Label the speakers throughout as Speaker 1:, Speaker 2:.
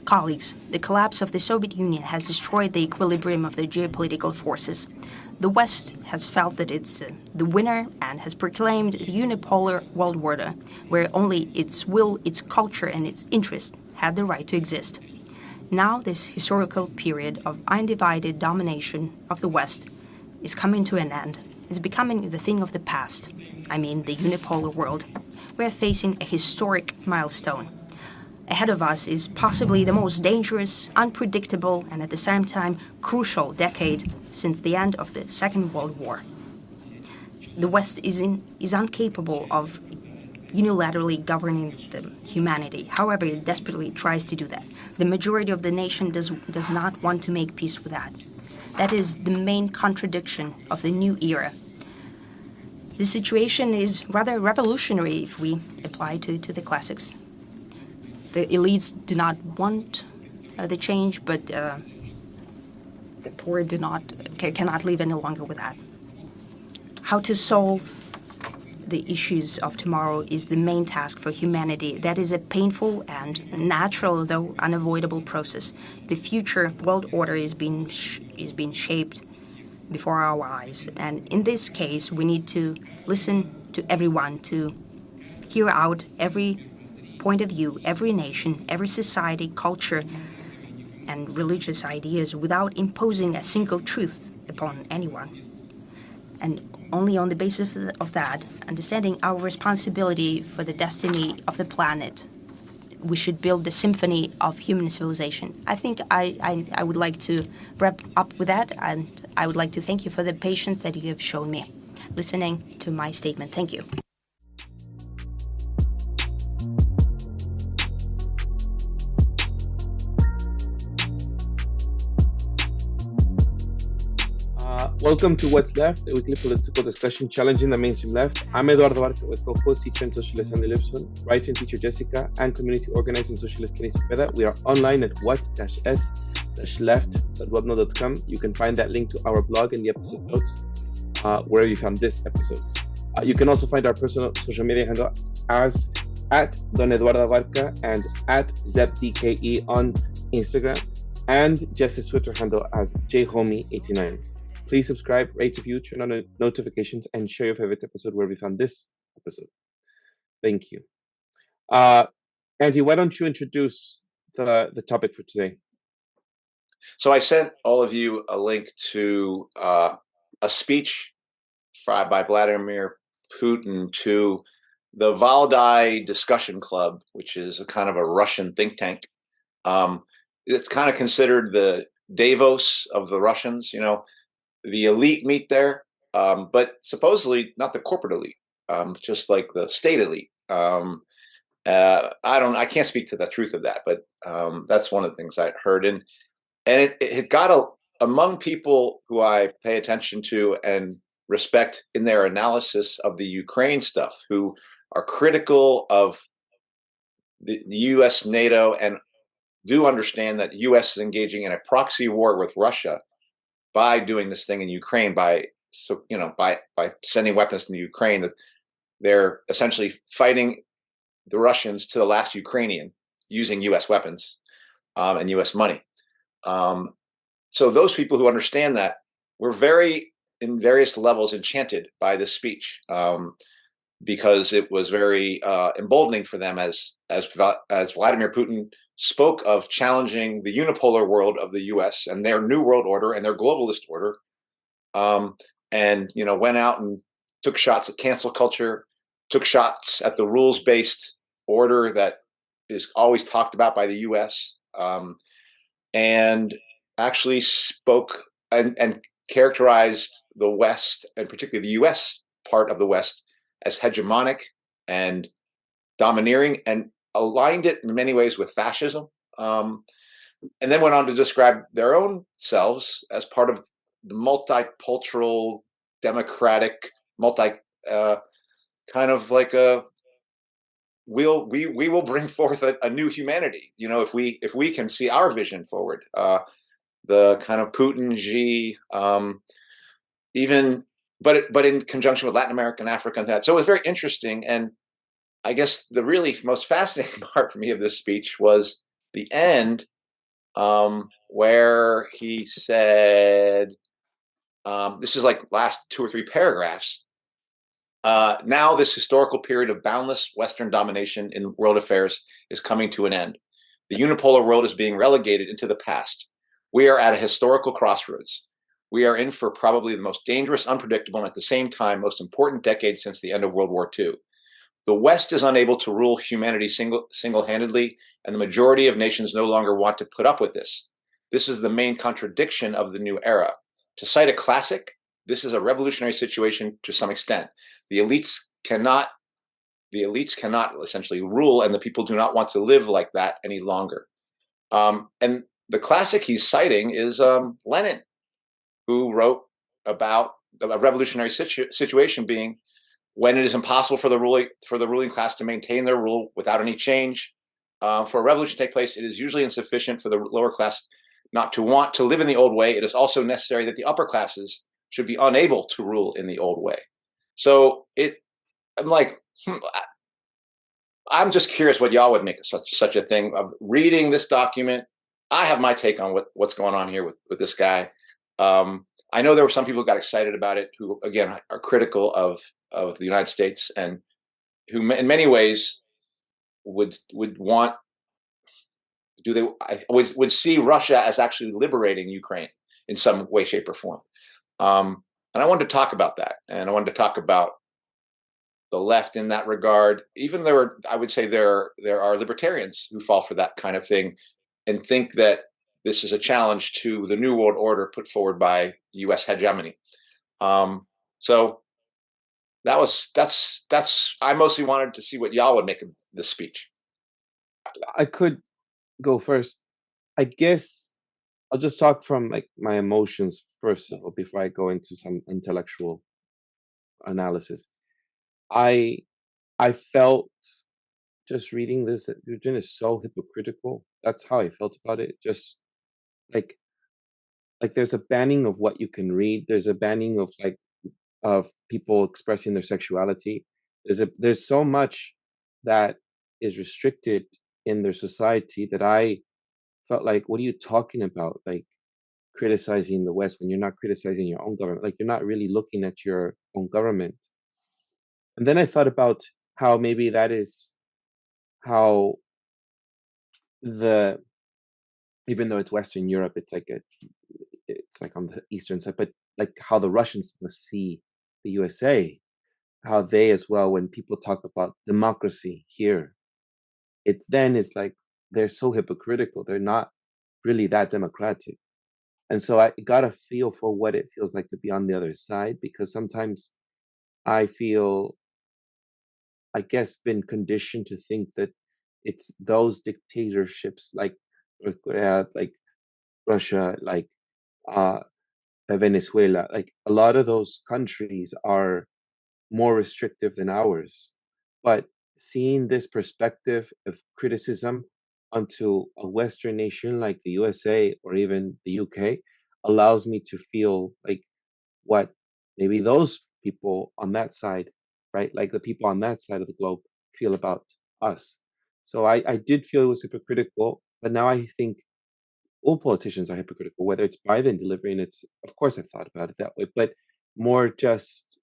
Speaker 1: Colleagues, the collapse of the Soviet Union has destroyed the equilibrium of the geopolitical forces. The West has felt that it's the winner and has proclaimed the unipolar world order, where only its will, its culture, and its interest had the right to exist. Now this historical period of undivided domination of the West is coming to an end. It's becoming the thing of the past. I mean, the unipolar world. We are facing a historic milestone. Ahead of us is possibly the most dangerous, unpredictable, and at the same time crucial decade since the end of the Second World War. The West is incapable of unilaterally governing the humanity. However, it desperately tries to do that. The majority of the nation does not want to make peace with that. That is the main contradiction of the new era. The situation is rather revolutionary if we apply to the classics. The elites do not want the change, but the poor cannot live any longer with that. How to solve the issues of tomorrow is the main task for humanity. That is a painful and natural, though unavoidable process. The future world order is being shaped before our eyes, and in this case, we need to listen to everyone, to hear out every point of view, every nation, every society, culture, and religious ideas without imposing a single truth upon anyone. And only on the basis of that, understanding our responsibility for the destiny of the planet, we should build the symphony of human civilization. I think I would like to wrap up with that, and I would like to thank you for the patience that you have shown me listening to my statement. Thank you.
Speaker 2: Welcome to What's Left, a weekly political discussion challenging the mainstream left. I'm Eduardo Barca with co-host, teacher and socialist Andy Lipson, writer and teacher Jessica, and community organizer and socialist Kenny Cepeda. We are online at what-s-left.webno.com. You can find that link to our blog in the episode notes, wherever you found this episode. You can also find our personal social media handle as at Don Eduardo Barca and at ZepDKE on Instagram, and Jess's Twitter handle as JHomie89. Please subscribe, rate, review, turn on notifications, and share your favorite episode where we found this episode. Thank you. Andy, why don't you introduce the topic for today?
Speaker 3: So I sent all of you a link to a speech by Vladimir Putin to the Valdai Discussion Club, which is a kind of a Russian think tank. It's kind of considered the Davos of the Russians, you know. The elite meet there, but supposedly not the corporate elite, just like the state elite. I can't speak to the truth of that, but that's one of the things I heard. And it got among people who I pay attention to and respect in their analysis of the Ukraine stuff, who are critical of the U.S., NATO, and do understand that U.S. is engaging in a proxy war with Russia by doing this thing in Ukraine, by sending weapons to Ukraine, that they're essentially fighting the Russians to the last Ukrainian using U.S. weapons and U.S. money. So those people who understand that were in various levels, enchanted by this speech, because it was very emboldening for them as Vladimir Putin spoke of challenging the unipolar world of the U.S. and their new world order and their globalist order, and went out and took shots at cancel culture, took shots at the rules-based order that is always talked about by the U.S., and actually spoke and characterized the West, and particularly the U.S. part of the West, as hegemonic and domineering, and aligned it in many ways with fascism, and then went on to describe their own selves as part of the multicultural, democratic, kind of like we will bring forth a new humanity. If we can see our vision forward, the kind of Putin, Xi, but in conjunction with Latin America and Africa and that. So it was very interesting. And I guess the really most fascinating part for me of this speech was the end, where he said, this is like last 2 or 3 paragraphs. Now this historical period of boundless Western domination in world affairs is coming to an end. The unipolar world is being relegated into the past. We are at a historical crossroads. We are in for probably the most dangerous, unpredictable, and at the same time, most important decade since the end of World War II. The West is unable to rule humanity single-handedly, and the majority of nations no longer want to put up with this. This is the main contradiction of the new era. To cite a classic, this is a revolutionary situation to some extent. The elites cannot essentially rule, and the people do not want to live like that any longer. And the classic he's citing is Lenin, who wrote about a revolutionary situation being when it is impossible for the ruling class to maintain their rule without any change. For a revolution to take place, it is usually insufficient for the lower class not to want to live in the old way. It is also necessary that the upper classes should be unable to rule in the old way. So I'm like, I'm just curious what y'all would make of such a thing of reading this document. I have my take on what's going on here with this guy. I know there were some people who got excited about it, who again are critical of the United States, and who in many ways would want would see Russia as actually liberating Ukraine in some way, shape, or form. And I wanted to talk about that, and I wanted to talk about the left in that regard. Even I would say there are libertarians who fall for that kind of thing and think that this is a challenge to the New World Order put forward by U.S. hegemony. So that's I mostly wanted to see what y'all would make of this speech.
Speaker 2: I could go first. I guess I'll just talk from like my emotions first of all, before I go into some intellectual analysis. I felt just reading this that Putin is so hypocritical. That's how I felt about it. Just like there's a banning of what you can read. There's a banning of people expressing their sexuality. There's so much that is restricted in their society that I felt like, what are you talking about? Like criticizing the West when you're not criticizing your own government. Like you're not really looking at your own government. And then I thought about how maybe that is how even though it's Western Europe, it's like on the eastern side, but like how the Russians must see the USA, how they as well, when people talk about democracy here, it then is like they're so hypocritical. They're not really that democratic. And so I got a feel for what it feels like to be on the other side, because sometimes I feel, I guess, been conditioned to think that it's those dictatorships like North Korea, like Russia, like Venezuela, like a lot of those countries are more restrictive than ours. But seeing this perspective of criticism onto a Western nation like the USA or even the UK allows me to feel like what maybe those people on that side, right? Like the people on that side of the globe feel about us. So I did feel it was hypocritical, but now I think all politicians are hypocritical, whether it's Biden delivering it's, of course I've thought about it that way, but more just,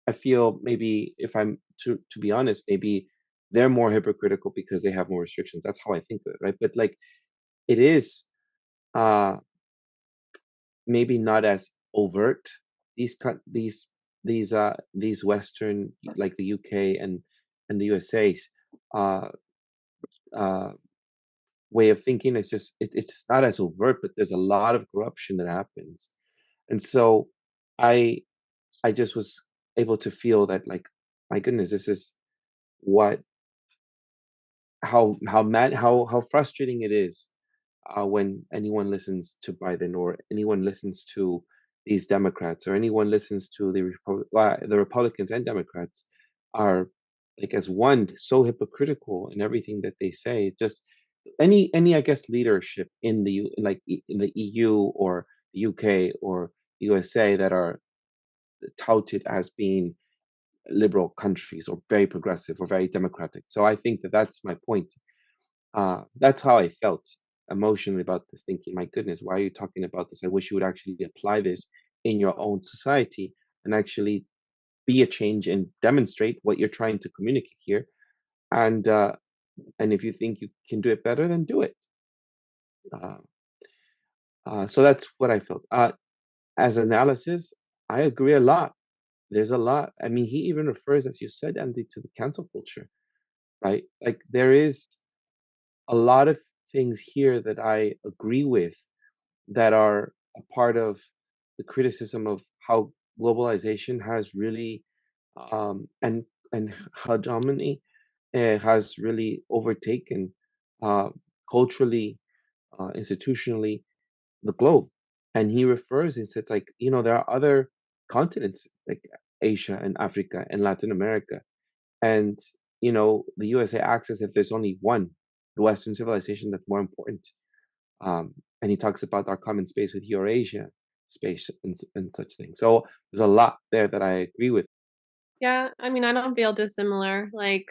Speaker 2: I feel maybe if I'm to be honest, maybe they're more hypocritical because they have more restrictions. That's how I think of it, right? But like it is uh maybe not as overt. These Western, like the UK and the USA's uh uh way of thinking is just it's just not as overt, but there's a lot of corruption that happens. And so I I just was able to feel that, like, my goodness, this is what how frustrating it is when anyone listens to Biden or anyone listens to these Democrats or anyone listens to the Republicans and Democrats are like as one so hypocritical in everything that they say. Just any I guess leadership in in the EU or the UK or USA that are touted as being liberal countries or very progressive or very democratic. So I think that that's my point. That's how I felt. emotionally about this, thinking, my goodness, why are you talking about this? I wish you would actually apply this in your own society and actually be a change and demonstrate what you're trying to communicate here. And if you think you can do it better, then do it. So that's what I felt. As analysis, I agree a lot. There's a lot. I mean, he even refers, as you said, Andy, to the cancel culture, right? Like there is a lot of things here that I agree with that are a part of the criticism of how globalization has really and hegemony has really overtaken culturally, institutionally, the globe. And he refers, he says, like, there are other continents like Asia and Africa and Latin America. And, the USA acts as if there's only one, the Western civilization, that's more important. And he talks about our common space with Eurasia space and such things. So there's a lot there that I agree with.
Speaker 4: Yeah, I mean, I don't feel dissimilar. Like,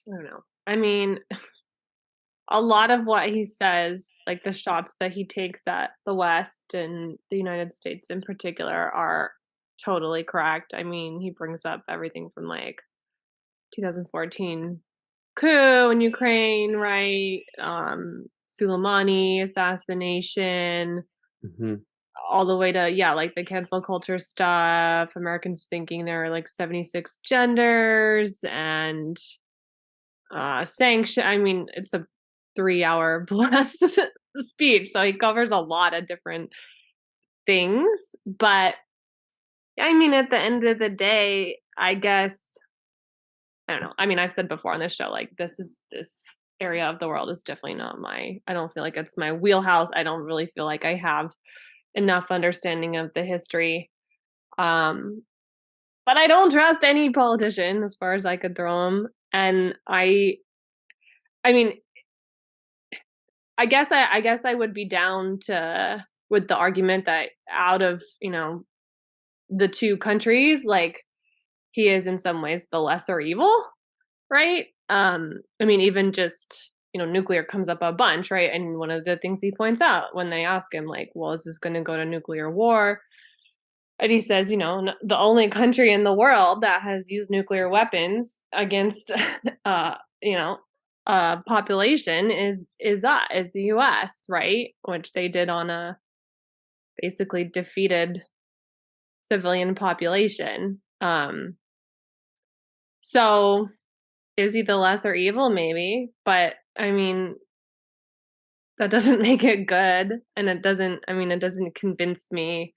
Speaker 4: I don't know. I mean, a lot of what he says, like the shots that he takes at the West and the United States in particular, are totally correct. I mean, he brings up everything from like 2014 coup in Ukraine, right? Soleimani assassination,
Speaker 2: Hmm.
Speaker 4: all the way to like the cancel culture stuff, Americans thinking there are like 76 genders, and sanction. I mean, it's a 3-hour plus speech, so he covers a lot of different things. But I mean, at the end of the day, I guess, I don't know. I mean, I've said before on this show, like this area of the world is definitely not I don't feel like it's my wheelhouse. I don't really feel like I have enough understanding of the history. But I don't trust any politician as far as I could throw them. And I mean, I guess I would be down to with the argument that out of, the two countries, like he is in some ways the lesser evil, right? I mean, even just, nuclear comes up a bunch, right? And one of the things he points out when they ask him, like, well, is this going to go to nuclear war? And he says, the only country in the world that has used nuclear weapons against, population is the U.S., right? Which they did on a basically defeated civilian population. So is he the lesser evil? Maybe, but I mean, that doesn't make it good, and it doesn't convince me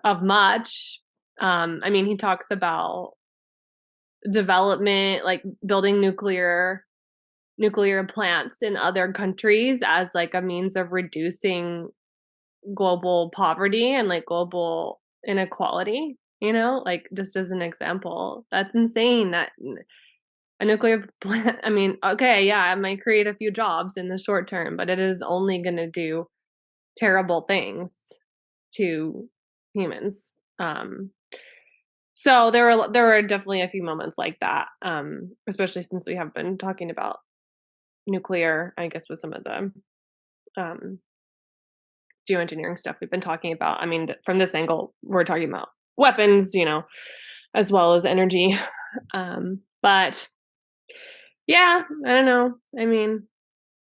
Speaker 4: of much. I mean, he talks about development, like building nuclear plants in other countries as like a means of reducing global poverty and like global inequality, like just as an example. That's insane that a nuclear plant, I mean, okay, yeah, it might create a few jobs in the short term, but it is only going to do terrible things to humans. So there were definitely a few moments like that, especially since we have been talking about nuclear, I guess, with some of the geoengineering stuff we've been talking about. I mean, from this angle, we're talking about weapons, as well as energy. But yeah, I don't know. I mean,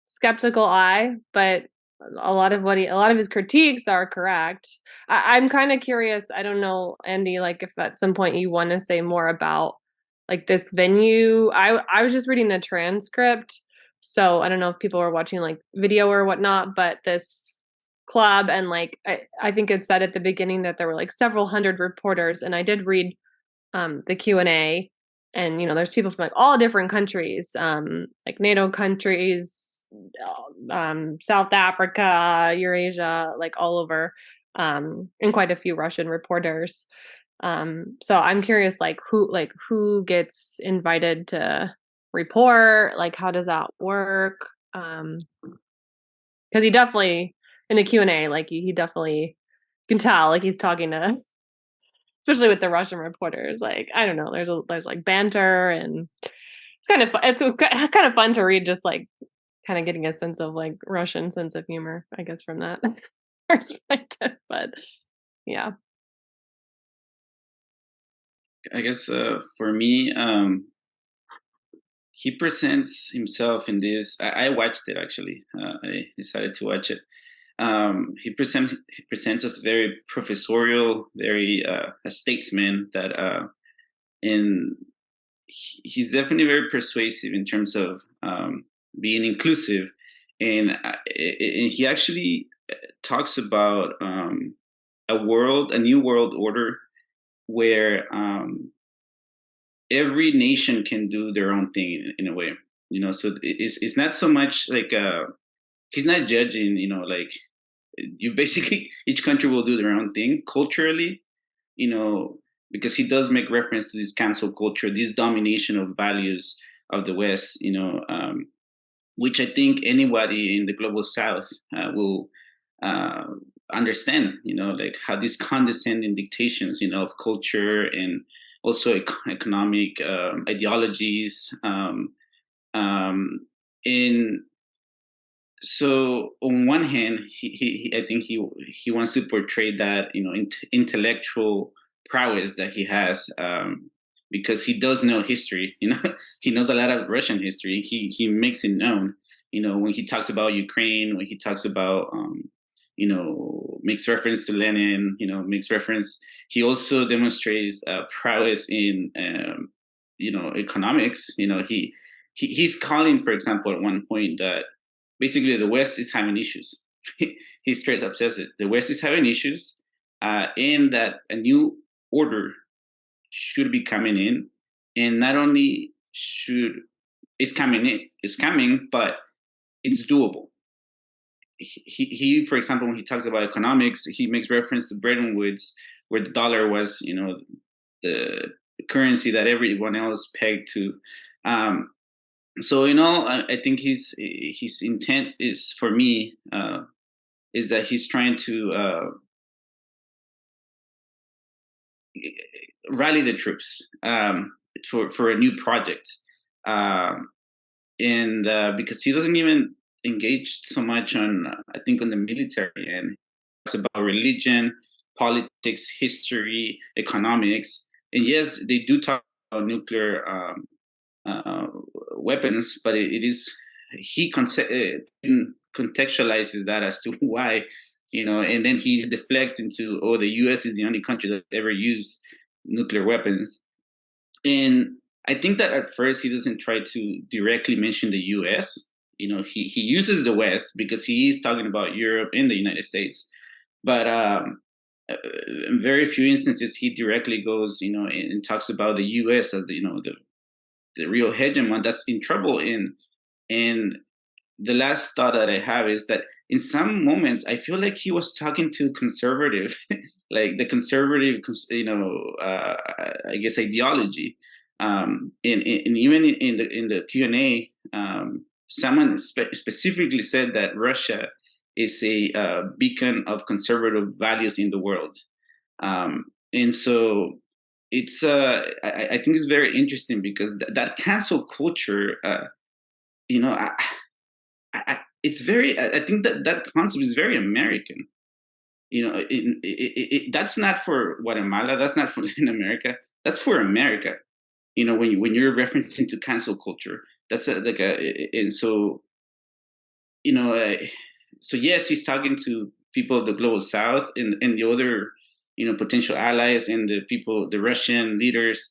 Speaker 4: skeptical eye, but a lot of his critiques are correct. I'm kind of curious. I don't know, Andy, like if at some point you want to say more about like this venue. I was just reading the transcript, so I don't know if people were watching like video or whatnot, but this club, and like I think it said at the beginning that there were like several hundred reporters, and I did read the Q&A, and there's people from like all different countries, like NATO countries, South Africa, Eurasia, like all over, and quite a few Russian reporters. So I'm curious, like who gets invited to report, like how does that work? Because he definitely in the Q&A, like he definitely can tell, like he's talking to, especially with the Russian reporters, like I don't know, there's like banter, and kind of fun. It's kind of fun to read, just like kind of getting a sense of like Russian sense of humor, I guess, from that perspective. But yeah.
Speaker 5: I guess for me, he presents himself in this. I watched it actually. I decided to watch it. He presents us very professorial, very a statesman that, and he's definitely very persuasive in terms of being inclusive, and he actually talks about a new world order where every nation can do their own thing in a way, so it's not so much like he's not judging, like you basically each country will do their own thing culturally, because he does make reference to this cancel culture, this domination of values of the West, which I think anybody in the global South will understand, like how these condescending dictations, of culture and also economic ideologies. In So on one hand, he I think he wants to portray that, intellectual prowess that he has, because he does know history. He knows a lot of Russian history. He makes it known. When he talks about Ukraine, when he talks about makes reference to Lenin. Makes reference. He also demonstrates prowess in economics. He's calling, for example, at one point that basically the West is having issues. He straight up says it. The West is having issues, and that a new order should be coming in, and not only it's coming, but it's doable. He, for example, when he talks about economics, he makes reference to Bretton Woods, where the dollar was, the currency that everyone else pegged to. So I think his intent is, for me, is that he's trying to rally the troops for a new project, and because he doesn't even engage so much on, I think, on the military end. It's about religion, politics, history, economics, and yes, they do talk about nuclear weapons, but he contextualizes that as to why, and then he deflects into, the U.S. is the only country that ever used nuclear weapons. And I think that at first he doesn't try to directly mention the U.S. He uses the West because he is talking about Europe and the United States, but in very few instances he directly goes, and talks about the U.S. as the real hegemon that's in trouble. And the last thought that I have is that in some moments I feel like he was talking to conservative, like the conservative, I guess, ideology. And even in the Q&A, someone specifically said that Russia is a beacon of conservative values in the world, and so it's I think it's very interesting because that cancel culture, it's very, I think that concept is very American. That's not for Guatemala, that's not for Latin America, that's for America. When you're referencing to cancel culture, that's and so so yes, he's talking to people of the global South and the other potential allies and the Russian leaders,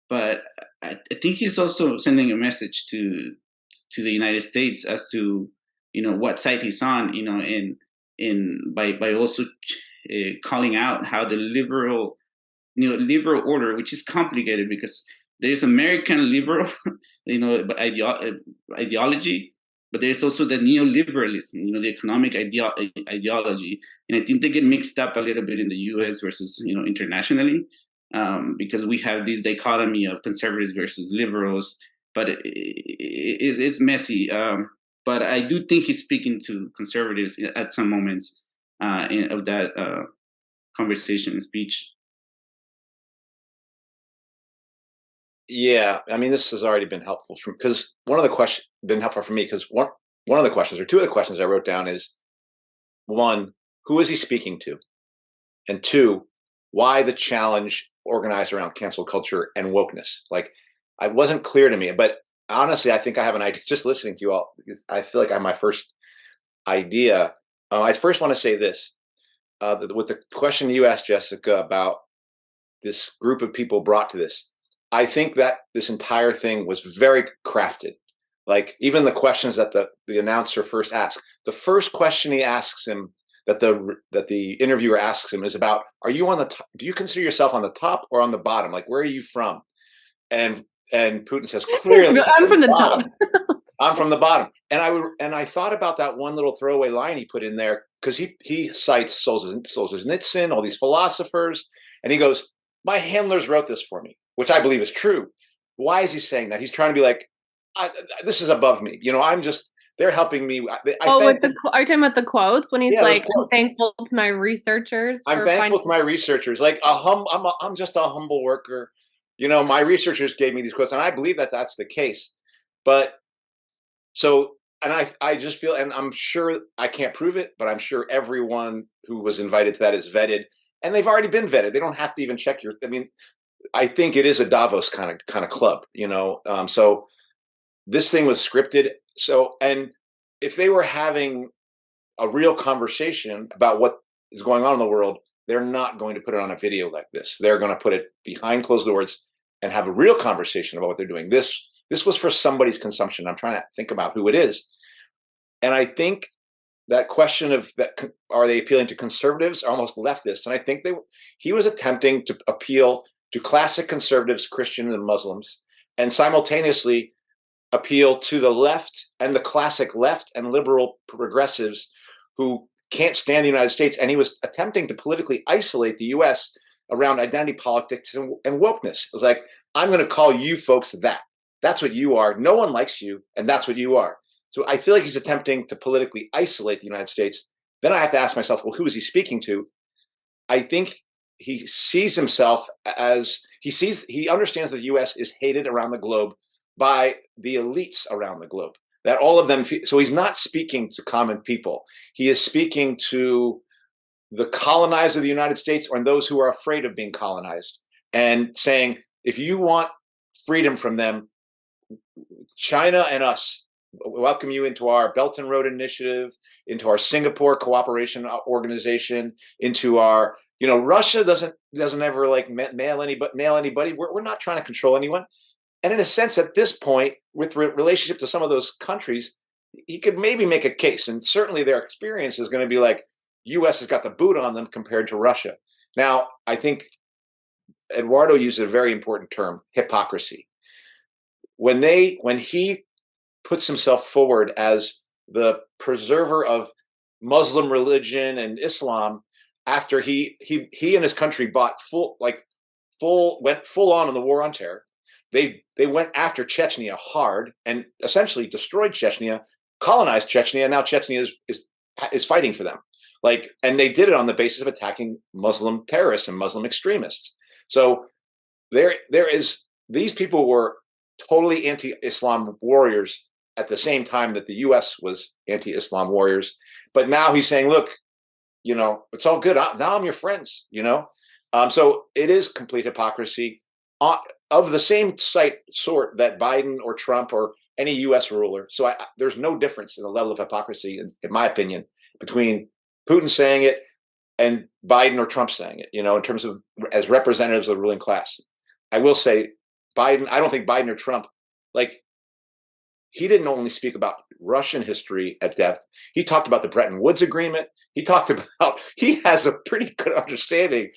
Speaker 5: but I think he's also sending a message to the United States as to what side he's on, and by also calling out how the liberal order, which is complicated because there's American liberal ideology, but there's also the neoliberalism, the economic ideology, and I think they get mixed up a little bit in the U.S. versus internationally, because we have this dichotomy of conservatives versus liberals, but it's messy. But I do think he's speaking to conservatives at some moments of that conversation and speech.
Speaker 3: Yeah, I mean, this has already been helpful because one of the questions been helpful for me because one of the questions or two of the questions I wrote down is one, who is he speaking to? And two, why the challenge organized around cancel culture and wokeness? Like, it wasn't clear to me, but honestly, I think I have an idea. Just listening to you all, I feel like I have my first idea. I first want to say this with the question you asked, Jessica, about this group of people brought to this. I think that this entire thing was very crafted. Like even the questions that the announcer first asked, the first question he asks him that the interviewer asks him is about, are you on the top, do you consider yourself on the top or on the bottom? Like, where are you from? And Putin says clearly,
Speaker 4: I'm from the top.
Speaker 3: I'm from the bottom. And I thought about that one little throwaway line he put in there because he cites Solzhenitsyn, all these philosophers, and he goes, my handlers wrote this for me, which I believe is true. Why is he saying that? He's trying to be like, this is above me. I'm just, they're helping me.
Speaker 4: Are you talking about the quotes when he's like, I'm thankful to my researchers?
Speaker 3: I'm thankful to my researchers. Like I'm just a humble worker. My researchers gave me these quotes, and I believe that that's the case. But so, and I just feel, and I'm sure I can't prove it, but I'm sure everyone who was invited to that is vetted, and they've already been vetted. They don't have to even check I think it is a Davos kind of club, so this thing was scripted. So, and if they were having a real conversation about what is going on in the world, they're not going to put it on a video like this. They're going to put it behind closed doors and have a real conversation about what they're doing. This was for somebody's consumption. I'm trying to think about who it is. And I think that question of that, are they appealing to conservatives, almost leftists? And I think he was attempting to appeal to classic conservatives, Christians and Muslims, and simultaneously appeal to the left and the classic left and liberal progressives who can't stand the United States. And he was attempting to politically isolate the US around identity politics and wokeness. It was like, I'm going to call you folks that. That's what you are. No one likes you, and that's what you are. So I feel like he's attempting to politically isolate the United States. Then I have to ask myself, well, who is he speaking to? I think he sees himself as, he understands that the US is hated around the globe by the elites around the globe, that all of them, so he's not speaking to common people. He is speaking to the colonized of the United States or those who are afraid of being colonized, and saying, if you want freedom from them, China and us welcome you into our Belt and Road Initiative, into our Singapore Cooperation Organization, into our, Russia doesn't ever like mail anybody. We're not trying to control anyone. And in a sense, at this point, with relationship to some of those countries, he could maybe make a case. And certainly their experience is going to be like, US has got the boot on them compared to Russia. Now, I think Eduardo used a very important term, hypocrisy. When he puts himself forward as the preserver of Muslim religion and Islam, after he and his country went full on in the war on terror, they went after Chechnya hard and essentially destroyed Chechnya, colonized Chechnya, and now Chechnya is fighting for them. And they did it on the basis of attacking Muslim terrorists and Muslim extremists. So these people were totally anti-Islam warriors at the same time that the US was anti-Islam warriors. But now he's saying, look, it's all good. Now I'm your friends, So it is complete hypocrisy of the same sort that Biden or Trump or any US ruler. So there's no difference in the level of hypocrisy, in my opinion, between Putin saying it and Biden or Trump saying it, in terms of as representatives of the ruling class. I will say I don't think Biden or Trump, he didn't only speak about Russian history at depth. He talked about the Bretton Woods Agreement. He has a pretty good understanding.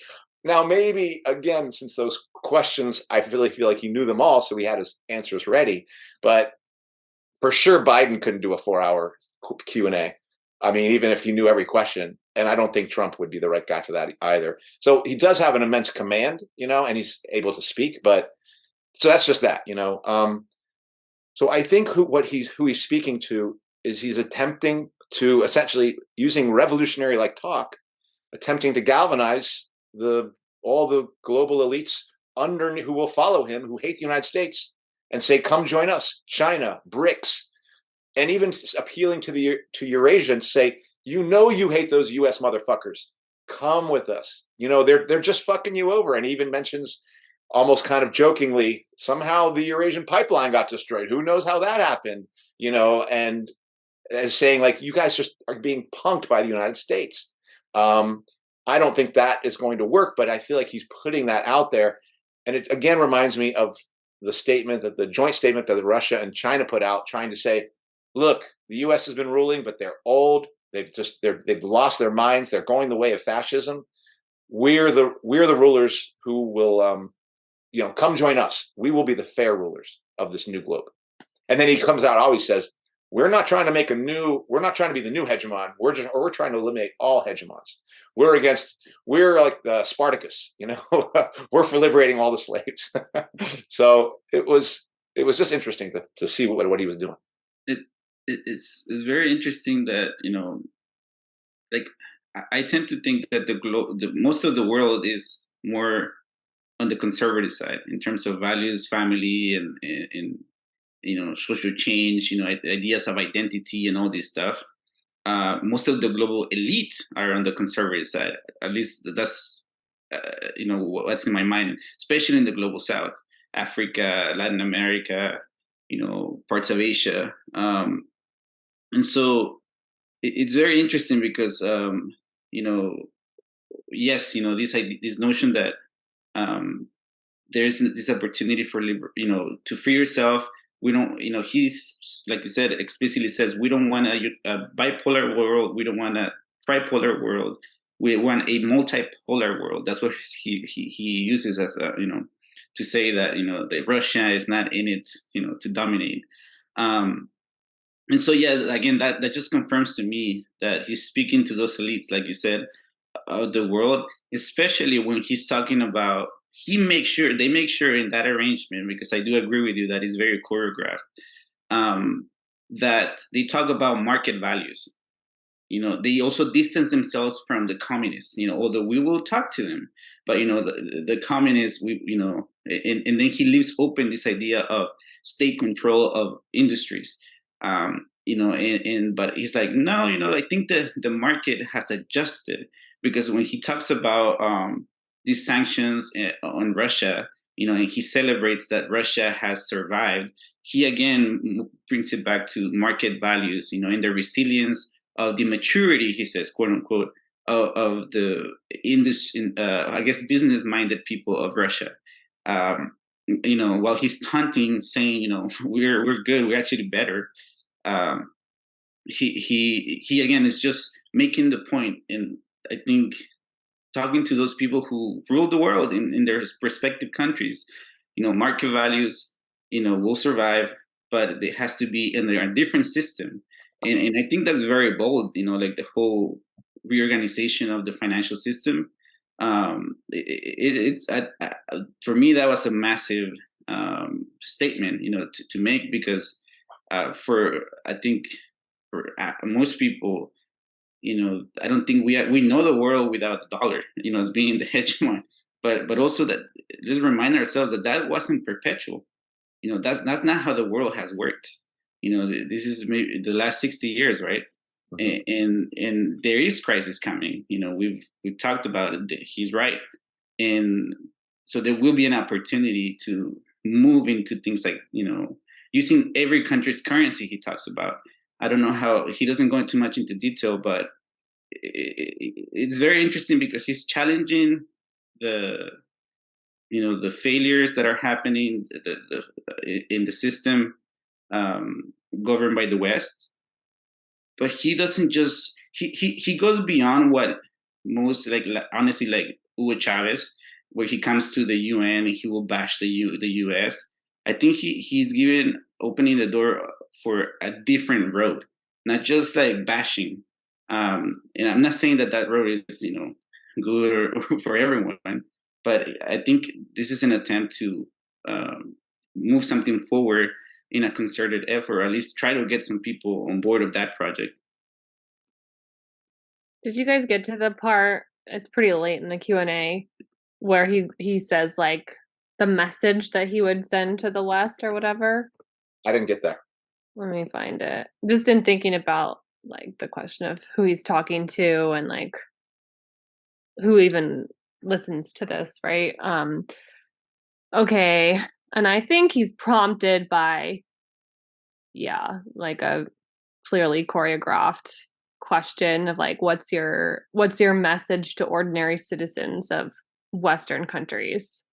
Speaker 3: Now, maybe, again, since those questions, I really feel like he knew them all, so he had his answers ready. But for sure, Biden couldn't do a 4-hour Q&A. I mean, even if he knew every question. And I don't think Trump would be the right guy for that either. So he does have an immense command, and he's able to speak. But so that's just that, So I think who he's speaking to is he's attempting to essentially, using revolutionary talk, attempting to galvanize all the global elites who will follow him, who hate the United States, and say, "Come join us." China, BRICS, and even appealing to Eurasia and say, you hate those U.S. motherfuckers. Come with us. They're just fucking you over. And even mentions, almost kind of jokingly, somehow the Eurasian pipeline got destroyed. Who knows how that happened? And as saying, like, you guys just are being punked by the United States. I don't think that is going to work, but I feel like he's putting that out there. And it again reminds me of the joint statement that Russia and China put out, trying to say, look, the U.S. has been ruling, but they're old. They've lost their minds. They're going the way of fascism. We're the rulers who will, come join us. We will be the fair rulers of this new globe. And then he comes out, always says, we're not trying to be the new hegemon. We're trying to eliminate all hegemons. We're like the Spartacus, we're for liberating all the slaves. So it was just interesting to see what he was doing.
Speaker 5: It's very interesting that, like, I tend to think that most of the world is more on the conservative side in terms of values, family, and social change, ideas of identity and all this stuff. Most of the global elite are on the conservative side. At least that's, what's in my mind, especially in the global South, Africa, Latin America, parts of Asia. And so it's very interesting because, yes, this notion that there's this opportunity for, to free yourself. We don't, he's, like you said, explicitly says, we don't want a bipolar world. We don't want a tripolar world. We want a multipolar world. That's what he uses as a, to say that, that Russia is not in it, to dominate. And so, yeah, again, that just confirms to me that he's speaking to those elites, like you said, of the world, especially when he's talking about, they make sure in that arrangement, because I do agree with you that it's very choreographed, that they talk about market values. They also distance themselves from the communists, although we will talk to them, but, the communists, and then he leaves open this idea of state control of industries. But he's like, no, I think the market has adjusted, because when he talks about these sanctions on Russia, and he celebrates that Russia has survived, he again brings it back to market values, and the resilience of the maturity, he says, quote unquote, of the I guess business-minded people of Russia. While he's taunting, saying, we're good, we're actually better. He again is just making the point, and I think talking to those people who rule the world in their respective countries, market values, will survive, but it has to be in a different system. And I think that's very bold, like the whole reorganization of the financial system. For me, that was a massive statement, to make, because I think for most people, I don't think we know the world without the dollar, as being the hegemon, but also that let's remind ourselves that wasn't perpetual. That's not how the world has worked. This is maybe the last 60 years, right? Mm-hmm. And there is crisis coming. We've talked about it. He's right, and so there will be an opportunity to move into things like using every country's currency. He talks about. I don't know how, he doesn't go too much into detail, but it's very interesting because he's challenging the failures that are happening in the system governed by the West. But he doesn't just, he goes beyond what most, honestly, like Hugo Chavez, where he comes to the UN and he will bash the US. I think he's opening the door for a different road, not just like bashing. And I'm not saying that road is, good or for everyone, but I think this is an attempt to move something forward in a concerted effort, or at least try to get some people on board of that project.
Speaker 4: Did you guys get to the part, it's pretty late in the Q&A, where he says, like, the message that he would send to the West or whatever.
Speaker 3: I didn't get there.
Speaker 4: Let me find it. Just in thinking about like the question of who he's talking to and like who even listens to this, right? Okay. And I think he's prompted by, yeah, like a clearly choreographed question of like, what's your message to ordinary citizens of Western countries?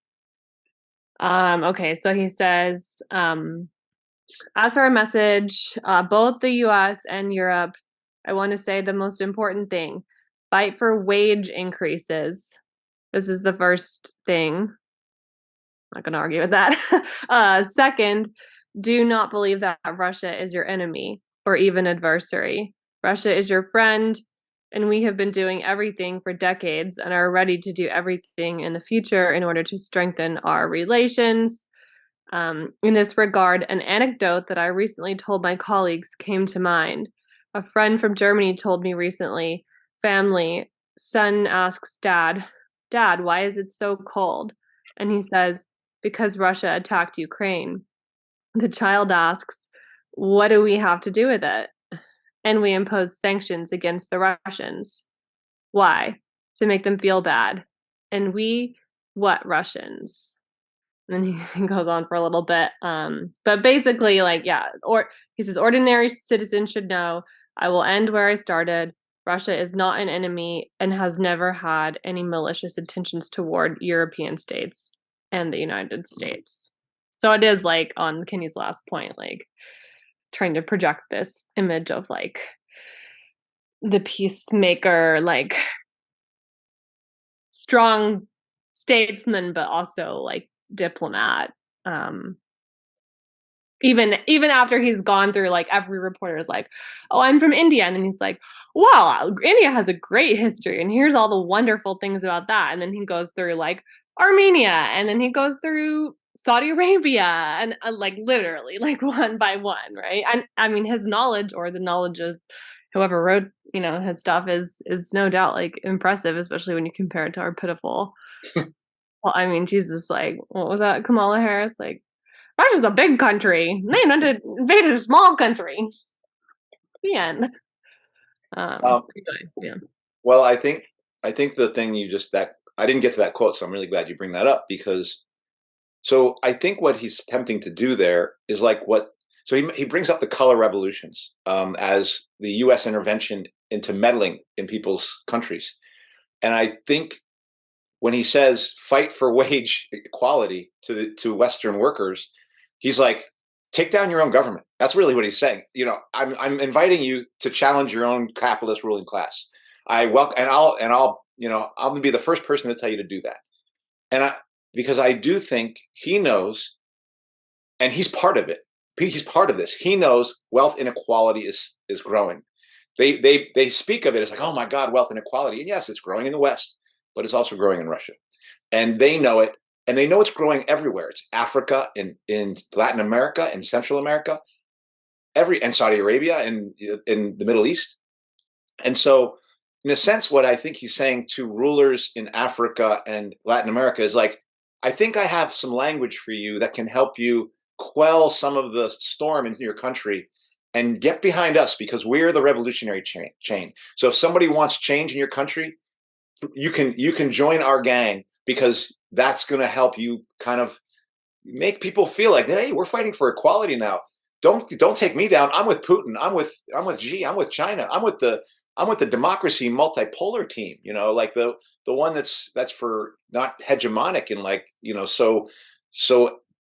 Speaker 4: Okay, so he says, as for our message, both the US and Europe, I want to say the most important thing: fight for wage increases. This is the first thing. Not going to argue with that. Second, do not believe that Russia is your enemy or even adversary. Russia is your friend, and we have been doing everything for decades and are ready to do everything in the future in order to strengthen our relations. In this regard, an anecdote that I recently told my colleagues came to mind. A friend from Germany told me recently, family, son asks dad, why is it so cold? And he says, because Russia attacked Ukraine. The child asks, what do we have to do with it? And we impose sanctions against the Russians. Why? To make them feel bad. And we, what Russians? And he goes on for a little bit. But basically, like, yeah, or he says, ordinary citizens should know, I will end where I started. Russia is not an enemy and has never had any malicious intentions toward European states and the United States. So it is like on Kenny's last point, like trying to project this image of like the peacemaker, like strong statesman, but also like diplomat. Even after he's gone through, like, every reporter is like, oh, I'm from India, and then he's like, wow, India has a great history and here's all the wonderful things about that. And then he goes through like Armenia, and then he goes through Saudi Arabia, and like literally like one by one, right? And I mean, his knowledge, or the knowledge of whoever wrote, you know, his stuff is no doubt like impressive, especially when you compare it to our pitiful. Well, I mean, Jesus, like, what was that? Kamala Harris, like, Russia's a big country. They invaded a small country. The end. Anyway, yeah.
Speaker 3: Well, I think the thing you just that I didn't get to that quote, so I'm really glad you bring that up, because so I think what he's attempting to do there is like what so he brings up the color revolutions as the U.S. intervention into meddling in people's countries, and I think when he says fight for wage equality to Western workers, he's like, take down your own government. That's really what he's saying. You know, I'm inviting you to challenge your own capitalist ruling class. I'll I'll be the first person to tell you to do that. And because I do think he knows, and he's part of it. He's part of this. He knows wealth inequality is growing. They speak of it as like, oh my God, wealth inequality. And yes, it's growing in the West, but it's also growing in Russia. And they know it. And they know it's growing everywhere. It's Africa, in Latin America, in Central America, and Saudi Arabia, and in the Middle East. And so, in a sense, what I think he's saying to rulers in Africa and Latin America is like, I think I have some language for you that can help you quell some of the storm in your country and get behind us, because we're the revolutionary chain. So if somebody wants change in your country, you can join our gang, because that's going to help you kind of make people feel like, hey, we're fighting for equality now. Don't take me down. I'm with Putin. I'm with Xi. I'm with China. I'm with the democracy multipolar team. You know, like the one that's for not hegemonic and like, you know, so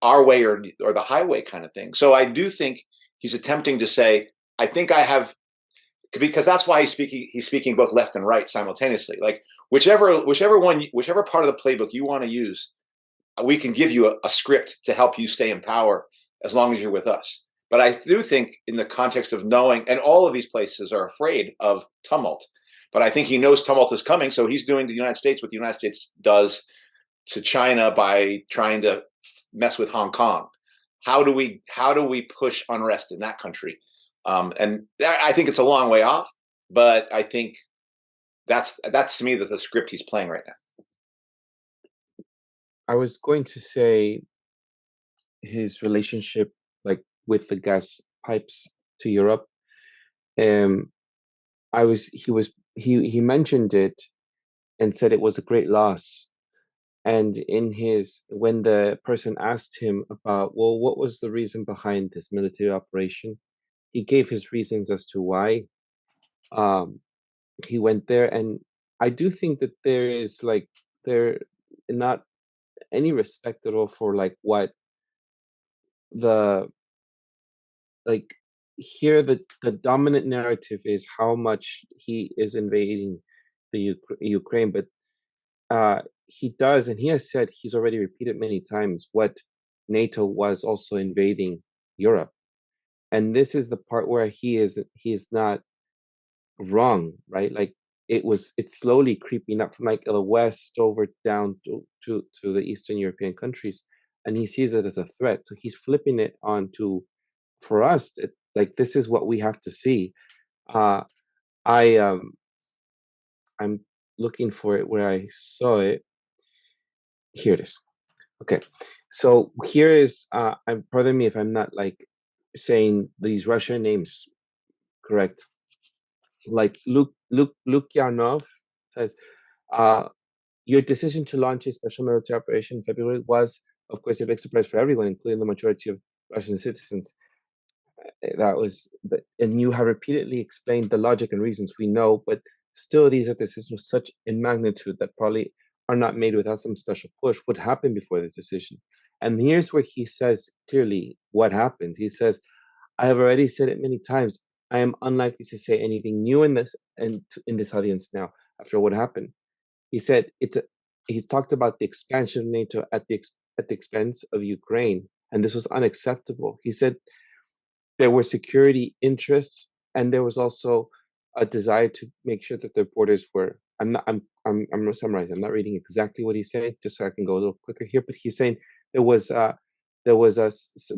Speaker 3: our way or the highway kind of thing. So I do think he's attempting to say, I think I have, because that's why he's speaking both left and right simultaneously. Like whichever part of the playbook you want to use, we can give you a script to help you stay in power as long as you're with us. But I do think in the context of knowing, and all of these places are afraid of tumult, but I think he knows tumult is coming. So he's doing to the United States what the United States does to China by trying to mess with Hong Kong. How do we push unrest in that country? And I think it's a long way off, but I think that's to me the script he's playing right now.
Speaker 2: I was going to say his relationship, like with the gas pipes to Europe. He mentioned it and said it was a great loss. And when the person asked him about, well, what was the reason behind this military operation, he gave his reasons as to why he went there. And I do think that there not any respect at all for like what the like here the dominant narrative is how much he is invading the Ukraine, but he does, and he has said, he's already repeated many times, what NATO was also invading Europe. And this is the part where he is not wrong, right? Like it's slowly creeping up from like the west over down to the Eastern European countries, and he sees it as a threat. So he's flipping it on to, for us, like this is what we have to see. I'm looking for it where I saw it. Here it is. Okay, so here is. Pardon me if I'm not like saying these Russian names correct. Like Lukyanov says, your decision to launch a special military operation in February was, of course, a big surprise for everyone, including the majority of Russian citizens. And you have repeatedly explained the logic and reasons we know, but still these are decisions such in magnitude that probably are not made without some special push. What happened before this decision? And here's where he says clearly what happened. He says, I have already said it many times. I am unlikely to say anything new in this audience now after what happened. He said he's talked about the expansion of NATO at the expense of Ukraine, and this was unacceptable. He said there were security interests, and there was also a desire to make sure that their borders were. I'm summarizing. I'm not reading exactly what he said, just so I can go a little quicker here. But he's saying there was a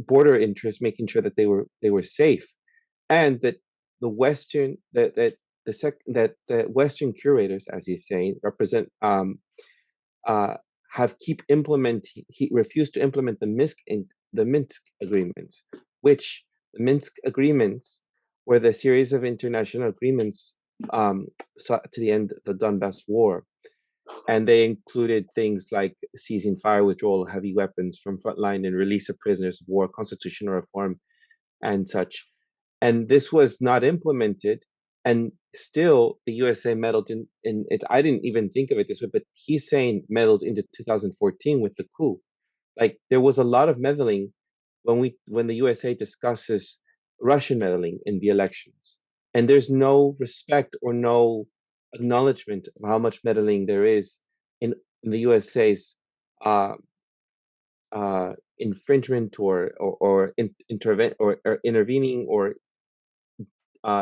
Speaker 2: border interest, making sure that they were safe, and that the Western that the Western curators, as he's saying, represent he refused to implement the Minsk agreements, which the Minsk agreements were the series of international agreements to the end of the Donbass war. And they included things like ceasing fire, withdrawal of heavy weapons from frontline, and release of prisoners of war, constitutional reform, and such. And this was not implemented. And still, the USA meddled in it. I didn't even think of it this way, but he's saying meddled into 2014 with the coup. Like there was a lot of meddling when the USA discusses Russian meddling in the elections, and there's no respect or no acknowledgement of how much meddling there is in the USA's infringement or intervening or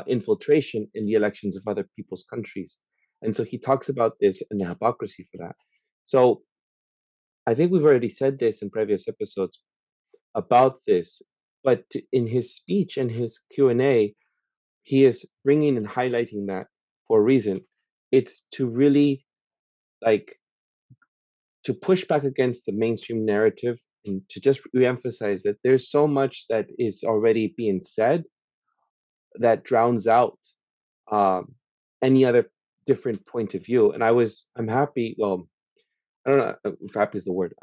Speaker 2: infiltration in the elections of other people's countries. And so he talks about this and the hypocrisy for that. So I think we've already said this in previous episodes about this, but in his speech and his Q&A, he is bringing and highlighting that for a reason. It's to really to push back against the mainstream narrative and to just reemphasize that there's so much that is already being said that drowns out any other different point of view. And I'm happy. Well, I don't know if happy is the word.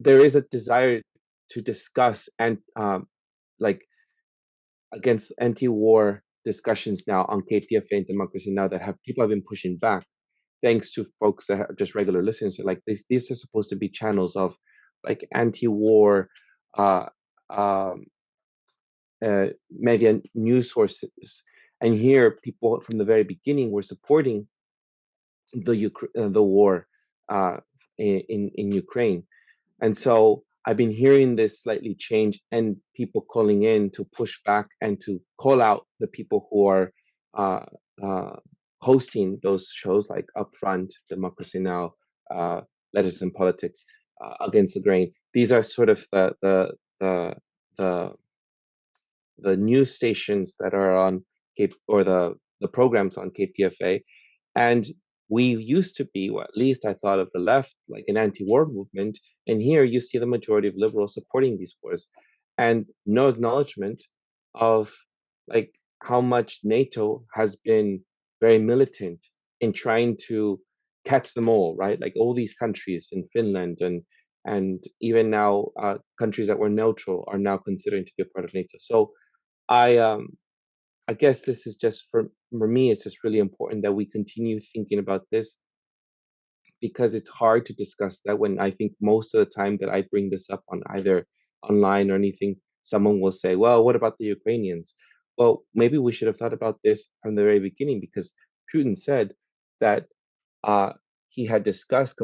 Speaker 2: There is a desire to discuss and against anti-war discussions now on KPFA and Democracy Now! That people have been pushing back, thanks to folks that are just regular listeners. So like these are supposed to be channels of like anti-war media news sources, and here people from the very beginning were supporting the war in Ukraine. And so I've been hearing this slightly change, and people calling in to push back and to call out the people who are hosting those shows like Upfront, Democracy Now!, Letters in Politics, Against the Grain. These are sort of the news stations that are on the programs on KPFA, and we used to be, or at least I thought of the left, like an anti-war movement, and here you see the majority of liberals supporting these wars, and no acknowledgement of like how much NATO has been very militant in trying to catch them all, right? Like all these countries in Finland and even now countries that were neutral are now considering to be a part of NATO. So I guess this is just for me, it's just really important that we continue thinking about this, because it's hard to discuss that when I think most of the time that I bring this up on either online or anything, someone will say, well, what about the Ukrainians? Well, maybe we should have thought about this from the very beginning, because Putin said that he had discussed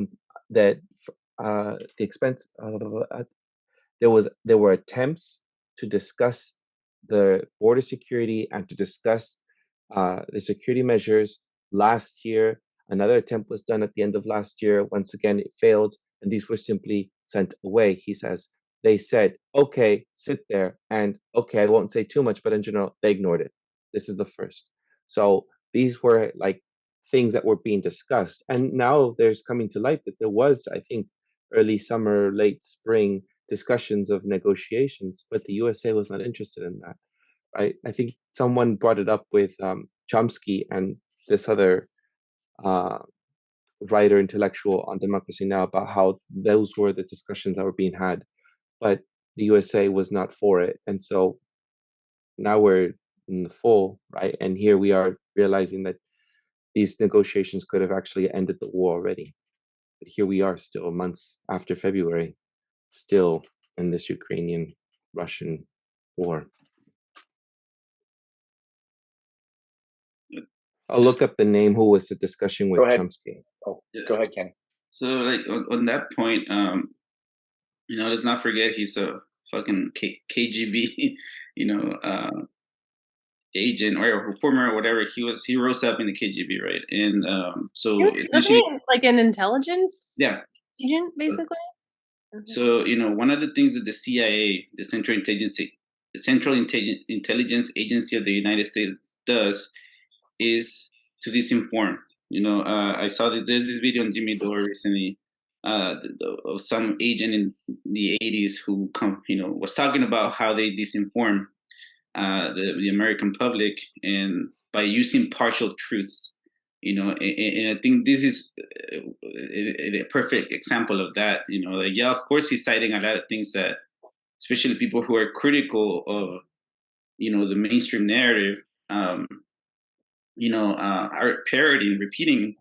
Speaker 2: that the expense there were attempts to discuss the border security and to discuss the security measures last year. Another attempt was done at the end of last year. Once again, it failed, and these were simply sent away. He says they said, "Okay, sit there," and okay, I won't say too much, but in general, they ignored it. This is the first. So these were like things that were being discussed, and now there's coming to light that there was, I think, early summer, late spring discussions of negotiations, but the USA was not interested in that. Right? I think someone brought it up with Chomsky and this other writer, intellectual on Democracy Now! About how those were the discussions that were being had, but the USA was not for it. And so now we're in the full, right? And here we are realizing that these negotiations could have actually ended the war already. But here we are still months after February, still in this Ukrainian-Russian war. I'll look up the name. Who was the discussion with Chomsky?
Speaker 3: Oh, go ahead, Kenny.
Speaker 5: So, like on that point, let's not forget he's a fucking KGB, agent or former or whatever. He rose up in the KGB, right? And so
Speaker 4: wasn't he like an intelligence agent, basically?
Speaker 5: So one of the things that the CIA, the Central Intelligence Agency of the United States, does is to disinform. I saw there's this video on Jimmy Dore recently of some agent in the 80s who was talking about how they disinform the American public, and by using partial truths. And I think this is a perfect example of that. Of course he's citing a lot of things that, especially people who are critical of the mainstream narrative, are parodying, repeating,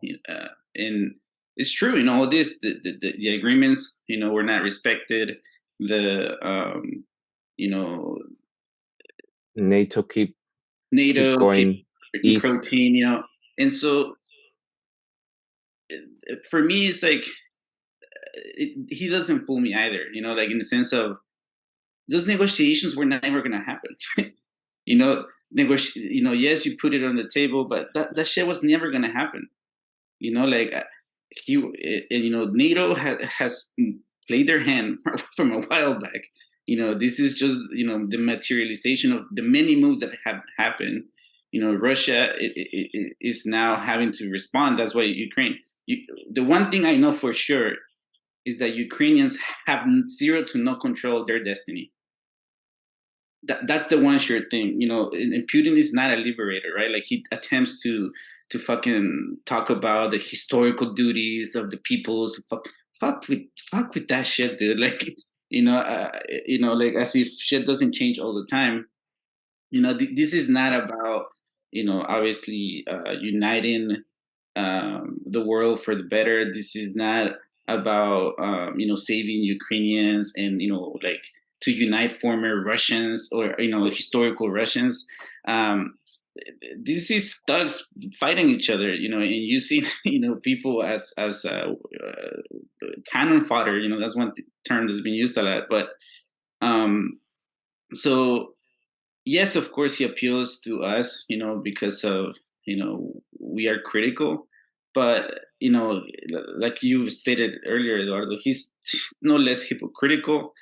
Speaker 5: and it's true. All this, the agreements, were not respected.
Speaker 2: NATO keep going east.
Speaker 5: Protein, and so for me, it's like he doesn't fool me either. Like in the sense of those negotiations were never going to happen. Yes, you put it on the table, but that shit was never going to happen. NATO has played their hand from a while back. This is just the materialization of the many moves that have happened. Russia is now having to respond. That's why Ukraine. The one thing I know for sure is that Ukrainians have zero to no control of their destiny. That's the one sure thing. And Putin is not a liberator, right? Like he attempts to fucking talk about the historical duties of the peoples. Fuck with that shit, dude. Like like as if shit doesn't change all the time. This is not about obviously uniting the world for the better. This is not about saving Ukrainians and like to unite former Russians or historical Russians. This is thugs fighting each other, and you see people as cannon fodder. That's one term that's been used a lot. But so yes, of course he appeals to us, because of we are critical. But like you stated earlier, Eduardo, he's no less hypocritical.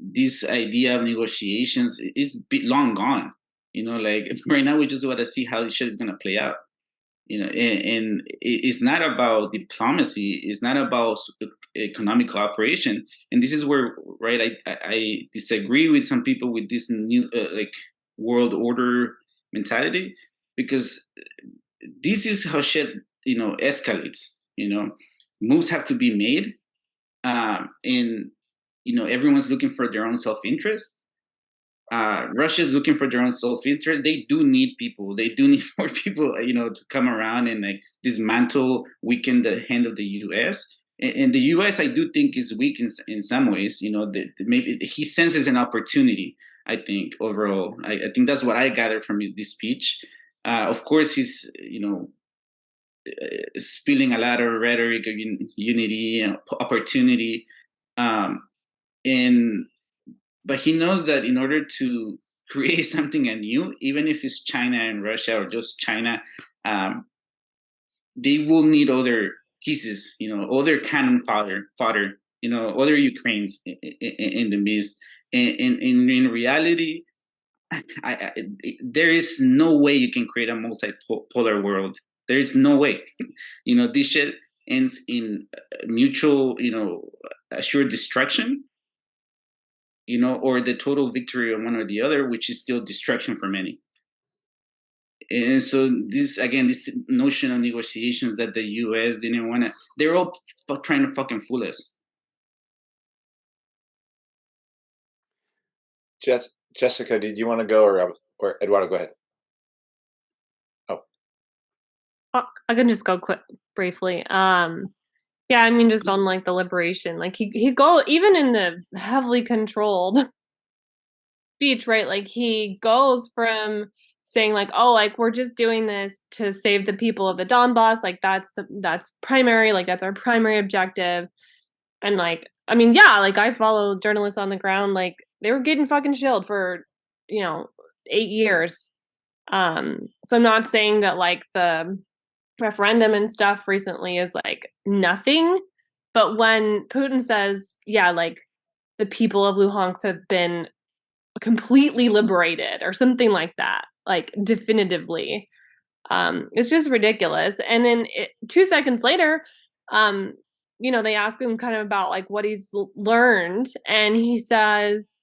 Speaker 5: This idea of negotiations is long gone. Like right now we just want to see how this shit is gonna play out. and it's not about diplomacy. It's not about economic cooperation. And this is where, right, I disagree with some people with this new like world order mentality, because this is how shit escalates. Moves have to be made, and everyone's looking for their own self-interest. Russia's looking for their own self-interest. They do need people. They do need more people, to come around and like dismantle, weaken the hand of the U.S. And the U.S. I do think is weak in some ways. Maybe he senses an opportunity. I think overall, I think that's what I gathered from this speech. Of course, he's spilling a lot of rhetoric of unity and opportunity, but he knows that in order to create something anew, even if it's China and Russia or just China, they will need other pieces, other cannon fodder, other Ukraines in the midst. And in reality, there is no way you can create a multipolar world. There is no way. This shit ends in mutual, assured destruction, or the total victory on one or the other, which is still destruction for many. And so this notion of negotiations that the U.S. didn't want to, they're all trying to fucking fool us.
Speaker 3: Jessica, did you want to go, or Eduardo, go ahead?
Speaker 4: I can just go briefly. Yeah, I mean, just on like the liberation, like he go even in the heavily controlled speech, right? Like he goes from saying like, oh, like we're just doing this to save the people of the Donbass, like that's primary, like that's our primary objective. And like, I mean, yeah, like I follow journalists on the ground, like they were getting fucking shelled for 8 years. So I'm not saying that like the referendum and stuff recently is like nothing, but when Putin says, yeah, like the people of Luhansk have been completely liberated or something like that, like definitively, it's just ridiculous. And then 2 seconds later, they ask him kind of about like what he's learned, and he says,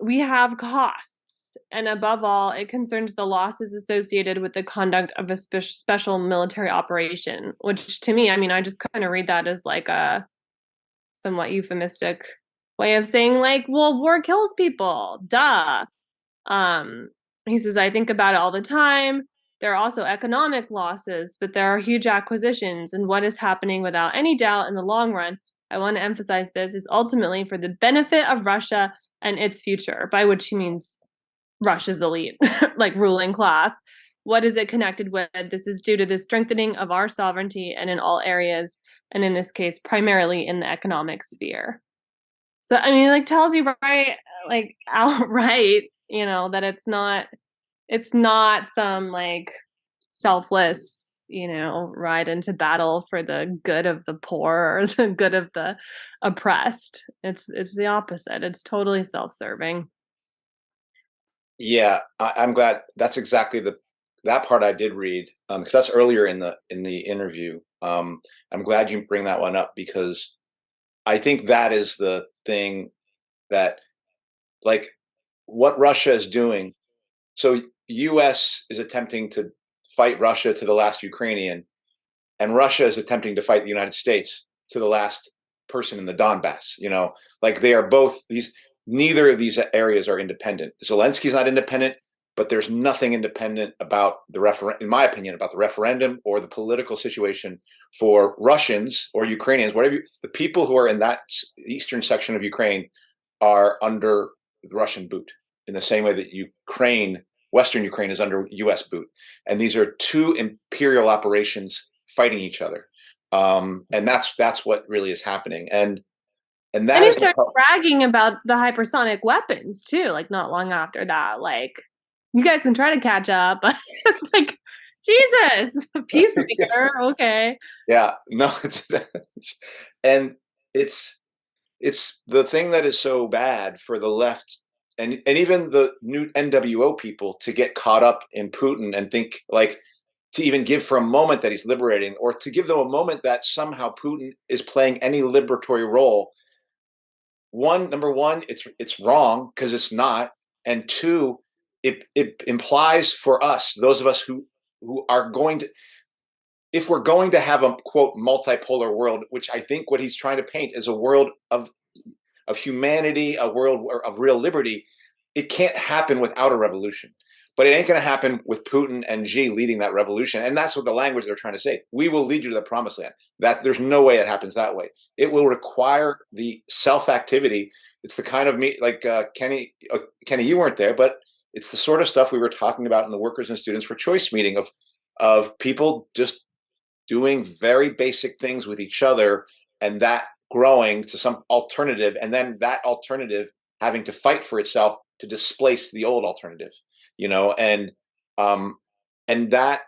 Speaker 4: we have costs, and above all, it concerns the losses associated with the conduct of a special military operation, which to me, I mean, I just kind of read that as like a somewhat euphemistic way of saying like, well, war kills people, duh. He says, I think about it all the time. There are also economic losses, but there are huge acquisitions, and what is happening without any doubt in the long run, I want to emphasize this, is ultimately for the benefit of Russia and its future, by which he means Russia's elite, like ruling class. What is it connected with? This is due to the strengthening of our sovereignty and in all areas, and in this case, primarily in the economic sphere. So, I mean, like tells you right, like outright, that it's not some like selfless, ride into battle for the good of the poor or the good of the oppressed. It's the opposite. It's totally self-serving.
Speaker 3: Yeah, I'm glad. That's exactly that part I did read, because that's earlier in the interview. I'm glad you bring that one up, because I think that is the thing that, like, what Russia is doing. So U.S. is attempting to fight Russia to the last Ukrainian, and Russia is attempting to fight the United States to the last person in the Donbass. Like they are both these. Neither of these areas are independent. Zelensky's not independent, but there's nothing independent about in my opinion, about the referendum or the political situation for Russians or Ukrainians, whatever. The people who are in that eastern section of Ukraine are under the Russian boot, in the same way that Western Ukraine is under U.S. boot. And these are two imperial operations fighting each other. And that's what really is happening. And
Speaker 4: he started bragging about the hypersonic weapons too, like not long after that. Like, you guys can try to catch up. It's like, Jesus, peacemaker, okay.
Speaker 3: Yeah, no, and it's the thing that is so bad for the left and even the new NWO people to get caught up in Putin and think like to even give for a moment that he's liberating, or to give them a moment that somehow Putin is playing any liberatory role. Number one, it's wrong because it's not, and two, it implies for us, those of us who are going to, if we're going to have a quote multipolar world, which I think what he's trying to paint is a world of humanity, a world of real liberty, it can't happen without a revolution. But it ain't going to happen with Putin and Xi leading that revolution. And that's what the language they're trying to say. We will lead you to the promised land. That there's no way it happens that way. It will require the self-activity. It's the kind of like Kenny, you weren't there, but it's the sort of stuff we were talking about in the Workers and Students for Choice meeting of people just doing very basic things with each other, and that growing to some alternative, and then that alternative having to fight for itself to displace the old alternative, and that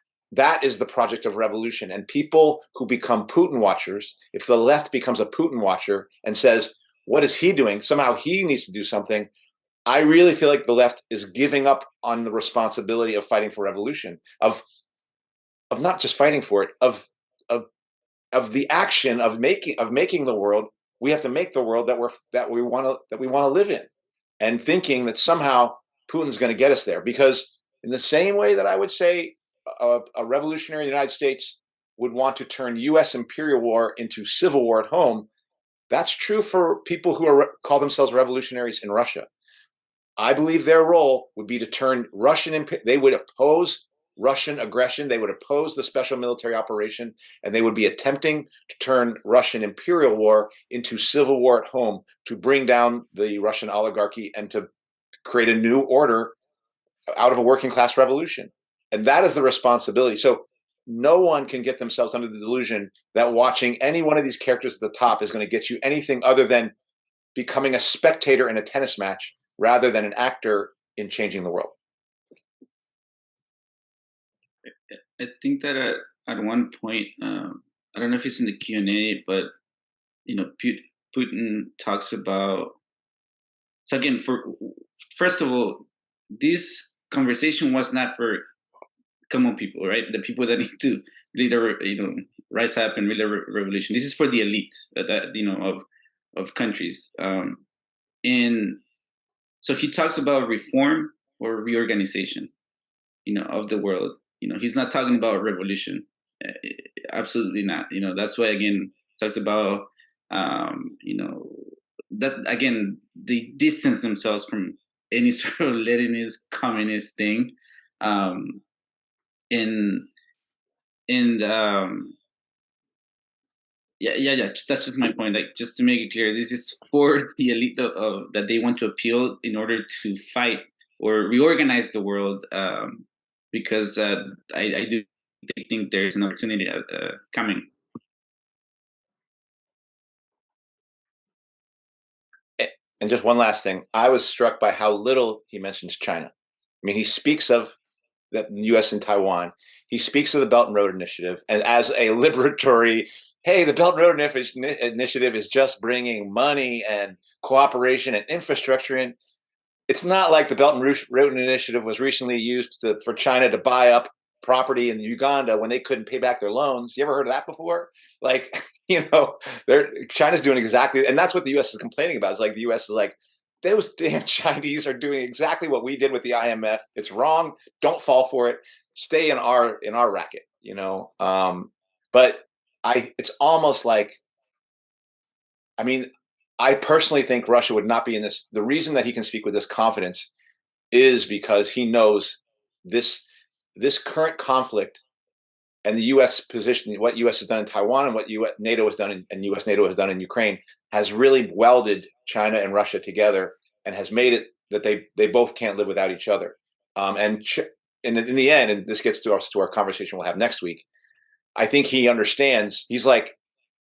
Speaker 3: is the project of revolution. And people who become Putin watchers, if the left becomes a Putin watcher and says, what is he doing? Somehow he needs to do something. I really feel like the left is giving up on the responsibility of fighting for revolution, of not just fighting for it, of the action of making the world. We have to make the world that we want to live in, and thinking that somehow Putin's going to get us there. Because in the same way that I would say a revolutionary in the United States would want to turn U.S. imperial war into civil war at home, that's true for people who call themselves revolutionaries in Russia. I believe their role would be to turn they would oppose Russian aggression, they would oppose the special military operation, and they would be attempting to turn Russian imperial war into civil war at home, to bring down the Russian oligarchy and to create a new order out of a working class revolution. And that is the responsibility. So no one can get themselves under the delusion that watching any one of these characters at the top is going to get you anything other than becoming a spectator in a tennis match rather than an actor in changing the world.
Speaker 5: I think that at one point, I don't know if it's in the Q&A, but Putin talks about. So again, first of all, this conversation was not for common people, right? The people that need to lead rise up and lead a revolution. This is for the elite, of countries. And so he talks about reform or reorganization, of the world. He's not talking about revolution. Absolutely not. That's why, again, talks about, that, again, they distance themselves from any sort of Leninist communist thing. Yeah, that's just my point. Like, just to make it clear, this is for the elite that they want to appeal in order to fight or reorganize the world, because I do think there's an opportunity coming.
Speaker 3: And just one last thing, I was struck by how little he mentions China. I mean, he speaks of the U.S. and Taiwan. He speaks of the Belt and Road Initiative, and as a liberatory, hey, the Belt and Road Initiative is just bringing money and cooperation and infrastructure in. It's not like the Belt and Road Initiative was recently used for China to buy up property in Uganda when they couldn't pay back their loans. You ever heard of that before? Like, China's doing exactly, and that's what the U.S. is complaining about. It's like the U.S. is like, those damn Chinese are doing exactly what we did with the IMF. It's wrong. Don't fall for it. Stay in our racket, But it's almost like, I mean, I personally think Russia would not be in this. The reason that he can speak with this confidence is because he knows this current conflict and the U.S. position, what U.S. has done in Taiwan and what NATO has done and U.S. NATO has done in Ukraine, has really welded China and Russia together and has made it that they both can't live without each other. And in the end, and this gets to our conversation we'll have next week, I think he understands. He's like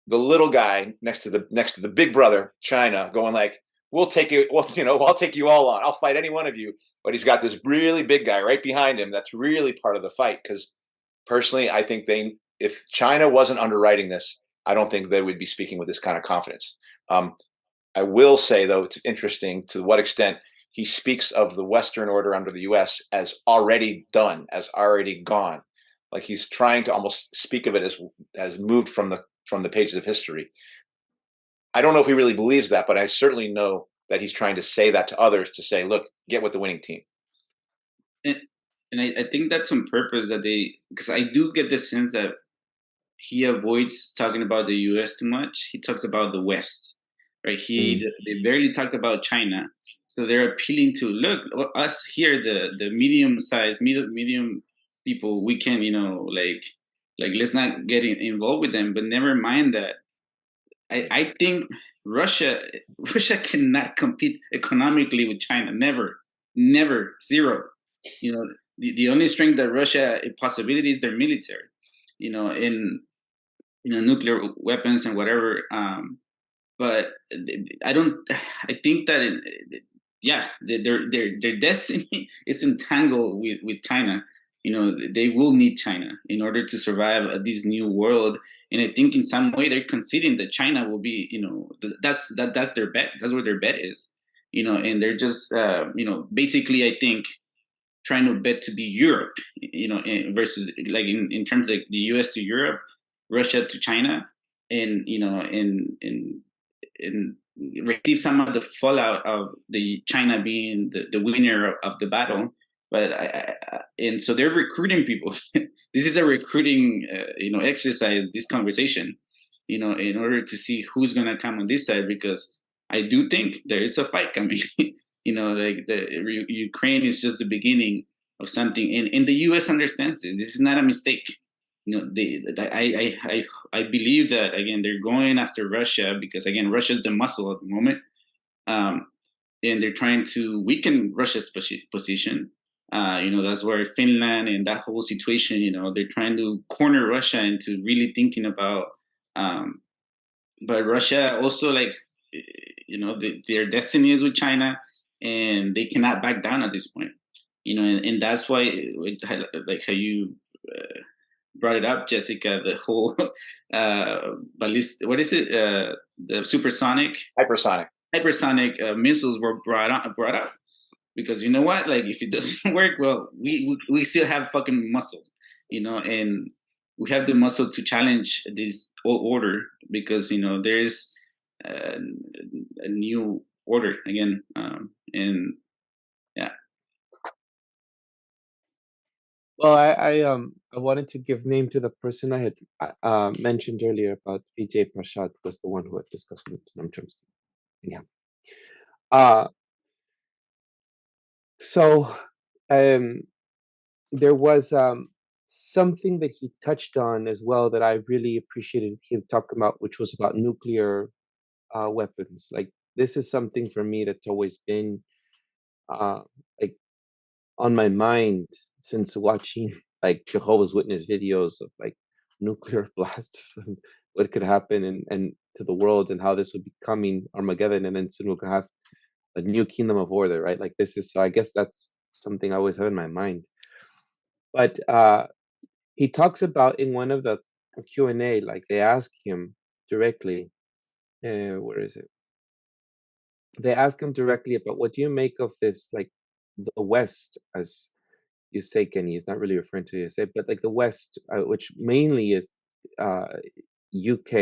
Speaker 3: the little guy next to the big brother, China, going like, we'll take you. Well, I'll take you all on. I'll fight any one of you. But he's got this really big guy right behind him that's really part of the fight. Because personally, I think if China wasn't underwriting this, I don't think they would be speaking with this kind of confidence. I will say, though, it's interesting to what extent he speaks of the Western order under the U.S. as already done, as already gone. like he's trying to almost speak of it as moved from the pages of history. I don't know if he really believes that, but I certainly know that he's trying to say that to others, to say, look, get with the winning team.
Speaker 5: And I think that's on purpose, that because I do get the sense that he avoids talking about the U.S. too much. He talks about the West, right? They barely talked about China, so they're appealing to, look, us here, the medium-sized, medium people. We can, like let's not get involved with them. But never mind that. I think Russia cannot compete economically with China. Never, zero. The only strength that Russia possibility is their military. In nuclear weapons and whatever. But I think that their destiny is entangled with China. They will need China in order to survive this new world. And I think in some way they're conceding that China will be, that's their bet. That's what their bet is. And they're just, basically, I think, trying to bet to be Europe, versus like in terms of the US to Europe, Russia to China, and and receive some of the fallout of the China being the winner of the battle. But and so they're recruiting people. This is a recruiting exercise. This conversation, in order to see who's gonna come on this side, because I do think there is a fight coming. Like the Ukraine is just the beginning of something, and the U.S. understands this. This is not a mistake. I believe that, again, they're going after Russia because, again, Russia's the muscle at the moment, and they're trying to weaken Russia's position. That's where Finland and that whole situation. They're trying to corner Russia into really thinking about. But Russia also, like, their destiny is with China, and they cannot back down at this point. And that's why, like how you brought it up, Jessica, the whole ballistic, what is it? The supersonic, hypersonic missiles were brought up because, you know what? Like, if it doesn't work, well, we still have fucking muscles, and we have the muscle to challenge this old order because, there's a new order again, and yeah.
Speaker 2: Well, I wanted to give name to the person I had mentioned earlier about Vijay Prashad, was the one who had discussed with terms. Yeah. So there was something that he touched on as well that I really appreciated him talking about, which was about nuclear weapons. Like, this is something for me that's always been like on my mind since watching like Jehovah's Witness videos of like nuclear blasts and what could happen and to the world, and how this would be coming Armageddon, and then soon we're gonna have a new kingdom of order, right? Like, this is, so I guess that's something I always have in my mind. But he talks about in one of the Q&A, like they ask him directly, where is it? They ask him directly about, what do you make of this, like the West, as you say, Kenny, is not really referring to USA, but like the West, which mainly is UK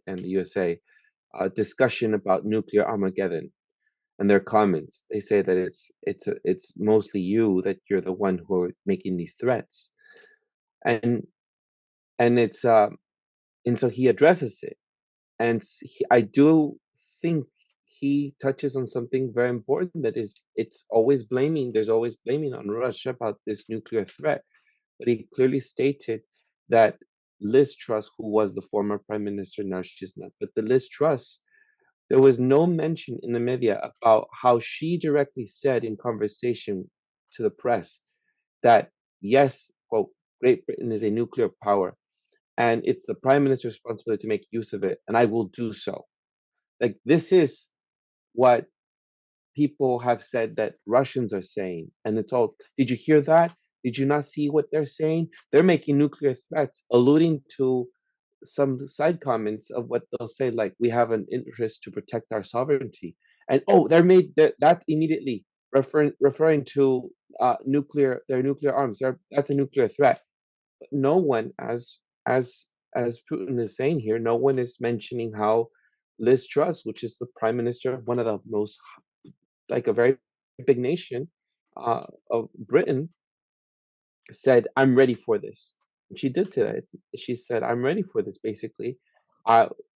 Speaker 2: and the USA, discussion about nuclear Armageddon, and their comments. They say that it's mostly you, that you're the one who are making these threats, and it's and so he addresses it, and I do think he touches on something very important, that is, there's always blaming on Russia about this nuclear threat. But he clearly stated that Liz Truss, who was the former prime minister, now she's not, but the Liz Truss, there was no mention in the media about how she directly said in conversation to the press that, yes, quote, Great Britain is a nuclear power, and it's the prime minister's responsibility to make use of it, and I will do so. Like, this is what people have said that Russians are saying, and it's all, did you hear that? Did you not see what they're saying? They're making nuclear threats, alluding to some side comments of what they'll say, like, we have an interest to protect our sovereignty. And they're made that immediately referring to their nuclear arms. That's a nuclear threat. no one, as Putin is saying here, no one is mentioning how Liz Truss, which is the prime minister of one of the most, like a very big nation of Britain, said, "I'm ready for this." And she did say that. She said, "I'm ready for this." Basically,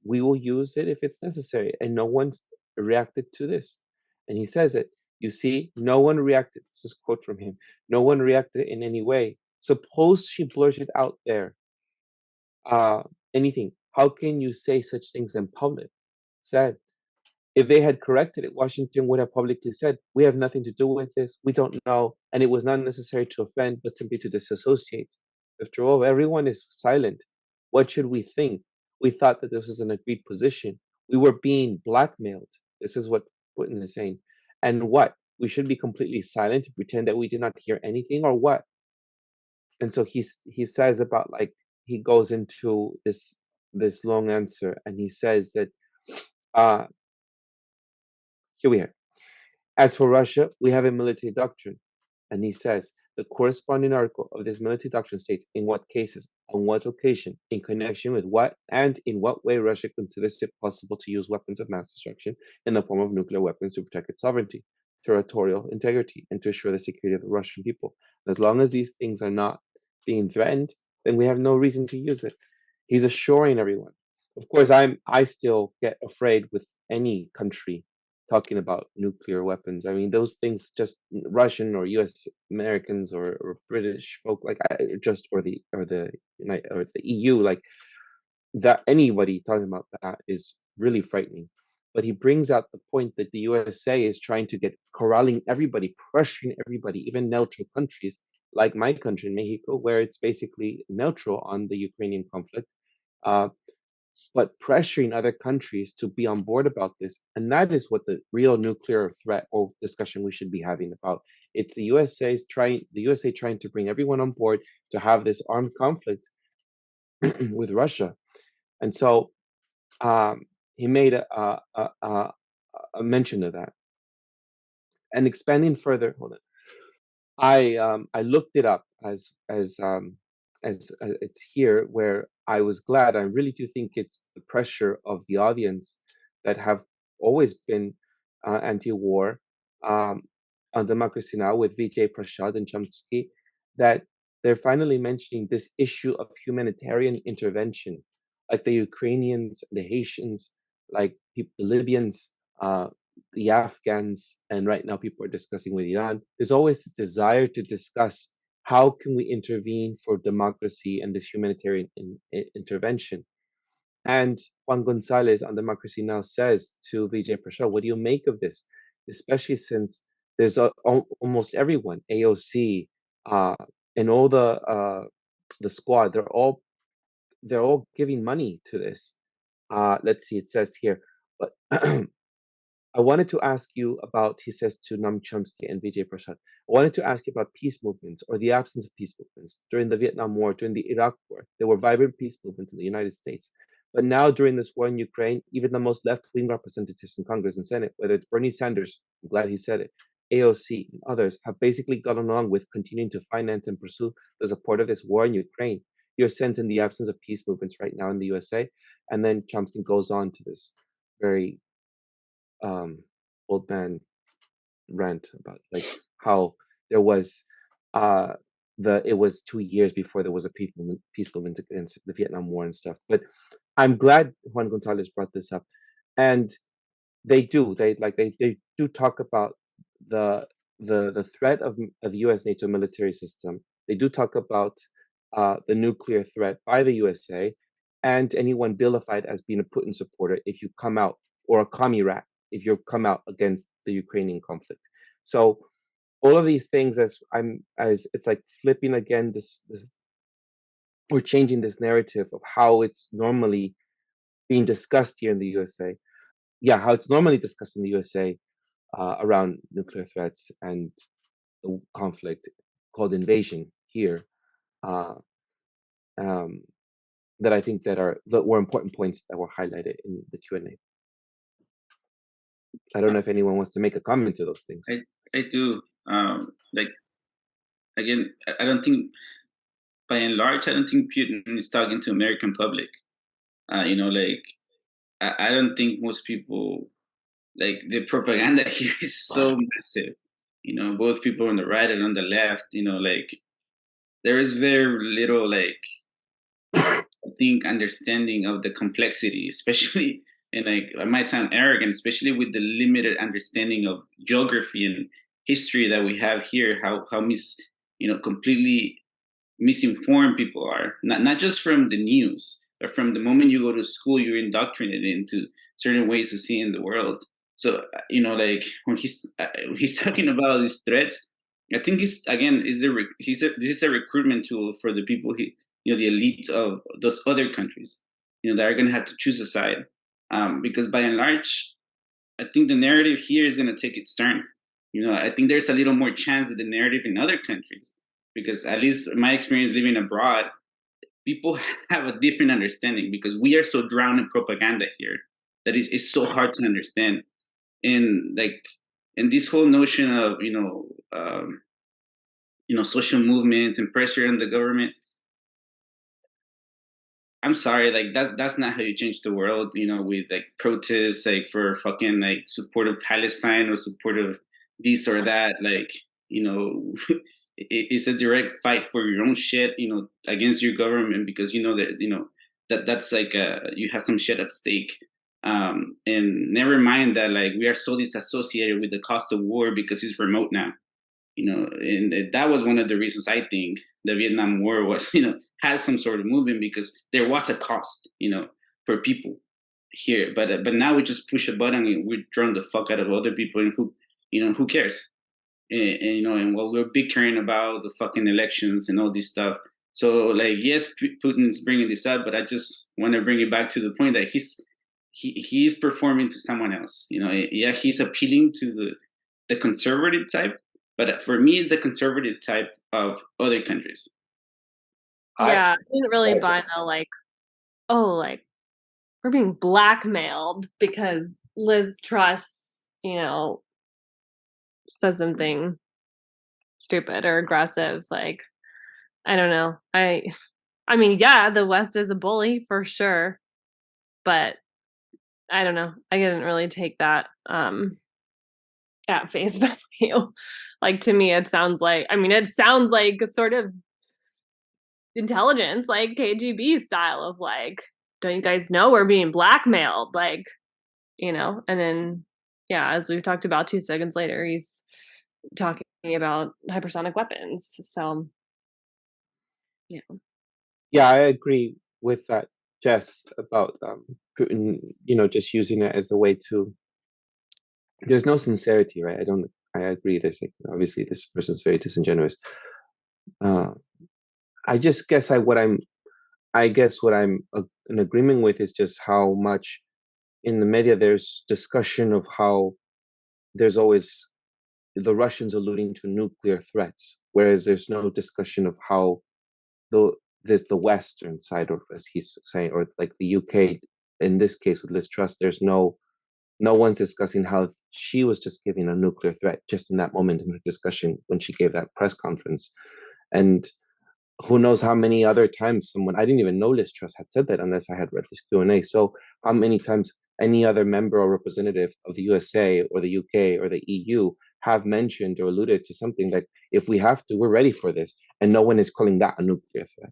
Speaker 2: we will use it if it's necessary, and no one's reacted to this. And he says it. You see, no one reacted. This is a quote from him. No one reacted in any way. Suppose she blurted out there anything. How can you say such things in public? Said, if they had corrected it, Washington would have publicly said, "We have nothing to do with this. We don't know. And it was not necessary to offend, but simply to disassociate." After all, everyone is silent. What should we think? We thought that this was an agreed position. We were being blackmailed. This is what Putin is saying. And what? We should be completely silent to pretend that we did not hear anything, or what? And so he says about, like, he goes into this long answer, and he says that uh here we are. As for Russia, we have a military doctrine. And he says, the corresponding article of this military doctrine states in what cases, on what occasion, in connection with what, and in what way Russia considers it possible to use weapons of mass destruction in the form of nuclear weapons to protect its sovereignty, territorial integrity, and to assure the security of the Russian people. And as long as these things are not being threatened, then we have no reason to use it. He's assuring everyone. Of course, I still get afraid with any country talking about nuclear weapons. I mean, those things, just Russian or U.S. Americans or British folk, like or the EU, like that. Anybody talking about that is really frightening. But he brings out the point that the USA is trying to get corralling everybody, pressuring everybody, even neutral countries like my country, Mexico, where it's basically neutral on the Ukrainian conflict. But pressuring other countries to be on board about this. And that is what the real nuclear threat or discussion we should be having about. It's the USA trying to bring everyone on board to have this armed conflict with Russia. And so he made a mention of that. And expanding further, hold on. I looked it up as it's here, where I was glad. I really do think it's the pressure of the audience that have always been anti-war on Democracy Now! With Vijay Prashad and Chomsky, that they're finally mentioning this issue of humanitarian intervention, like the Ukrainians, the Haitians, like the Libyans, the Afghans, and right now people are discussing with Iran. There's always this desire to discuss how can we intervene for democracy and this humanitarian intervention. And Juan Gonzalez on Democracy Now! Says to Vijay Prashad, what do you make of this? Especially since there's almost everyone, AOC, and all the squad, they're all giving money to this. Let's see, it says here, but I wanted to ask you about, he says to Noam Chomsky and Vijay Prashad, I wanted to ask you about peace movements or the absence of peace movements during the Vietnam War, during the Iraq War. There were vibrant peace movements in the United States. But now during this war in Ukraine, even the most left-wing representatives in Congress and Senate, whether it's Bernie Sanders, I'm glad he said it, AOC and others, have basically gone along with continuing to finance and pursue the support of this war in Ukraine. Your sense in the absence of peace movements right now in the USA? And then Chomsky goes on to this very old man rant about like how there was it was 2 years before there was a peace movement against the Vietnam War and stuff. But I'm glad Juan Gonzalez brought this up, and they do talk about the threat of the U.S. NATO military system. They do talk about the nuclear threat by the USA, and anyone vilified as being a Putin supporter if you come out, or a commie rat if you come out against the Ukrainian conflict. So all of these things, as it's like flipping again this we're changing this narrative of how it's normally being discussed here in the USA. Yeah, how it's normally discussed in the USA around nuclear threats and the conflict called invasion here. That I think that were important points that were highlighted in the Q&A. I don't know if anyone wants to make a comment to those things.
Speaker 5: I do. Like, again, I don't think by and large, I don't think Putin is talking to American public. You know, like I don't think most people, like, the propaganda here is so massive. You know, both people on the right and on the left. You know, like there is very little, like, I think, understanding of the complexity, especially, and like it might sound arrogant, especially with the limited understanding of geography and history that we have here. How completely misinformed people are, not just from the news, but from the moment you go to school, you're indoctrinated into certain ways of seeing the world. So like when he's talking about these threats, I think he's again this is a recruitment tool for the people the elite of those other countries, that are going to have to choose a side, because by and large, I think the narrative here is going to take its turn. I think there's a little more chance that the narrative in other countries, because at least in my experience living abroad, people have a different understanding because we are so drowned in propaganda here that it's so hard to understand. And this whole notion of social movements and pressure on the government, I'm sorry, like that's not how you change the world, with like protests, like for fucking like support of Palestine or support of this or that, like, it's a direct fight for your own shit, against your government, because that's like you have some shit at stake. And never mind that, like, we are so disassociated with the cost of war because it's remote now. And that was one of the reasons I think the Vietnam War was, had some sort of movement, because there was a cost, for people here. But now we just push a button and we drown the fuck out of other people, and who cares? And what we're bickering about the fucking elections and all this stuff. So, like, yes, Putin's bringing this up, but I just want to bring it back to the point that he's performing to someone else. Yeah, he's appealing to the conservative type. But for me, it's the conservative type of other countries.
Speaker 4: Yeah, I didn't really buy the like we're being blackmailed because Liz Truss, says something stupid or aggressive. Like, I don't know. I mean, yeah, the West is a bully for sure, but I don't know. I didn't really take that at face value. Like, to me, it sounds like sort of intelligence, like KGB style of like, don't you guys know we're being blackmailed? Like, and then, yeah, as we've talked about 2 seconds later, he's talking about hypersonic weapons. So, yeah.
Speaker 2: Yeah, I agree with that, Jess, about Putin, just using it as a way to. There's no sincerity, right? I agree. There's obviously this person's very disingenuous. I just guess what I'm in agreement with is just how much in the media there's discussion of how there's always the Russians alluding to nuclear threats, whereas there's no discussion of how there's the Western side, or as he's saying, or like the UK in this case with Liz Truss, there's no one's discussing how she was just giving a nuclear threat just in that moment in her discussion when she gave that press conference. And who knows how many other times I didn't even know Liz Truss had said that unless I had read this Q&A. So how many times any other member or representative of the USA or the UK or the EU have mentioned or alluded to something like, if we have to, we're ready for this, and no one is calling that a nuclear threat,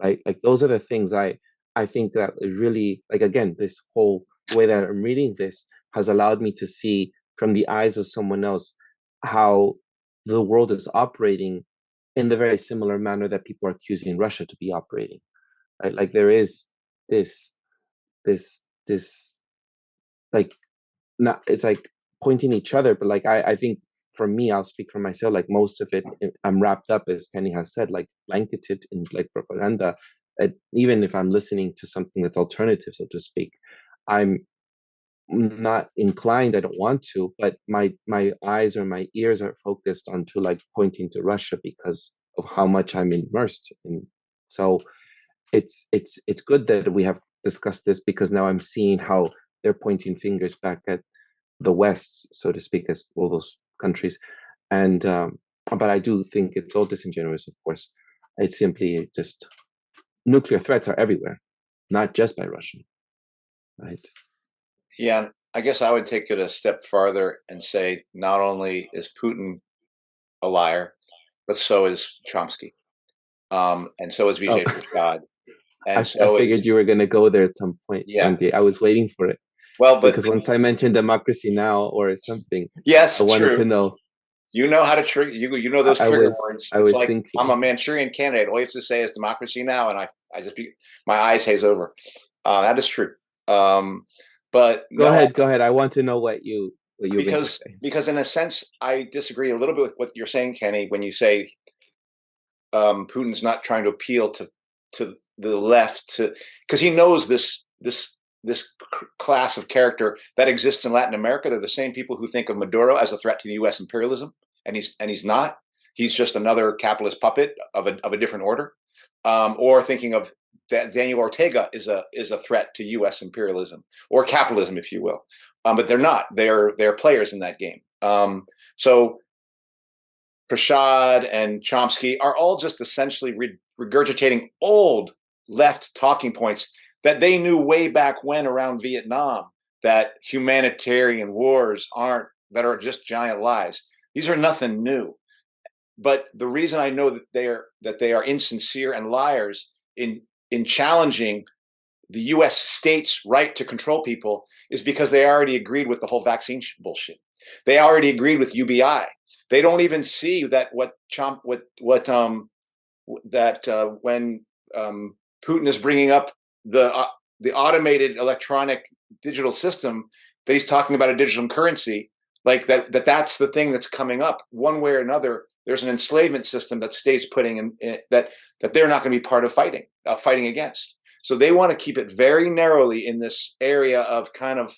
Speaker 2: right? Like, those are the things I think that really, like, again, this whole way that I'm reading this has allowed me to see from the eyes of someone else how the world is operating in the very similar manner that people are accusing Russia to be operating, right? Like, there is this like, not, it's like pointing each other, but like, I think for me, I'll speak for myself, like most of it, I'm wrapped up, as Kenny has said, like blanketed in like propaganda. Even if I'm listening to something that's alternative, so to speak, I'm not inclined, I don't want to, but my eyes or my ears are focused onto like pointing to Russia because of how much I'm immersed in. So it's good that we have discussed this, because now I'm seeing how they're pointing fingers back at the West, so to speak, as all those countries. And but I do think it's all disingenuous, of course. It's simply just nuclear threats are everywhere, not just by Russia, right?
Speaker 3: Yeah, I guess I would take it a step farther and say not only is Putin a liar, but so is Chomsky, and so is
Speaker 2: Oh,
Speaker 3: Vijay Prashad,
Speaker 2: I
Speaker 3: and
Speaker 2: I
Speaker 3: so
Speaker 2: figured
Speaker 3: is
Speaker 2: you were going to go there at some point,
Speaker 3: yeah.
Speaker 2: Sanjay. I was waiting for it
Speaker 3: Well, but
Speaker 2: because once I mentioned democracy now or something, I
Speaker 3: yes,
Speaker 2: wanted to
Speaker 3: true.
Speaker 2: know.
Speaker 3: You know how to trigger. You know those trigger words.
Speaker 2: I
Speaker 3: It's
Speaker 2: was
Speaker 3: like I'm
Speaker 2: thinking.
Speaker 3: a Manchurian candidate. All you have to say is democracy now, and I just my eyes haze over. That is true. Um, but
Speaker 2: Go
Speaker 3: no,
Speaker 2: ahead, go ahead. I want to know what you were going to say.
Speaker 3: because in a sense, I disagree a little bit with what you're saying, Kenny, when you say Putin's not trying to appeal to the left, to because he knows this class of character that exists in Latin America. They're the same people who think of Maduro as a threat to the U.S. imperialism, and he's not. He's just another capitalist puppet of a different order, or thinking of that Daniel Ortega is a threat to U.S. imperialism or capitalism, if you will. But they're not. They're players in that game. So Prashad and Chomsky are all just essentially regurgitating old left talking points that they knew way back when around Vietnam, that humanitarian wars that are just giant lies. These are nothing new. But the reason I know that they are insincere and liars in challenging the US state's right to control people is because they already agreed with the whole vaccine bullshit. They already agreed with UBI. They don't even see that when Putin is bringing up the automated electronic digital system, that he's talking about a digital currency, like that's the thing that's coming up one way or another. There's an enslavement system that state's putting in that they're not going to be part of fighting against. So they want to keep it very narrowly in this area of kind of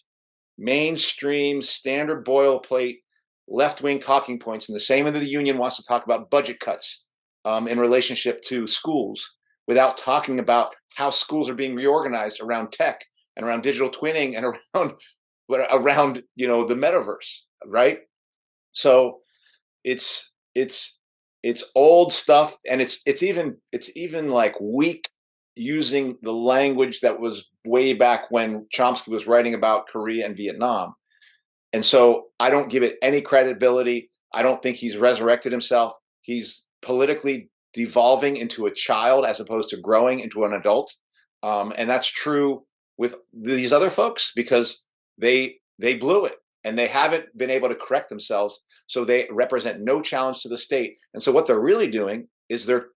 Speaker 3: mainstream, standard boilerplate, left-wing talking points. And the same way that the union wants to talk about budget cuts in relationship to schools, without talking about how schools are being reorganized around tech and around digital twinning and around the metaverse, right? So it's old stuff, and it's even like weak, using the language that was way back when Chomsky was writing about Korea and Vietnam. And so I don't give it any credibility. I don't think he's resurrected himself. He's politically devolving into a child as opposed to growing into an adult. And that's true with these other folks because they blew it and they haven't been able to correct themselves. So they represent no challenge to the state. And so what they're really doing is they're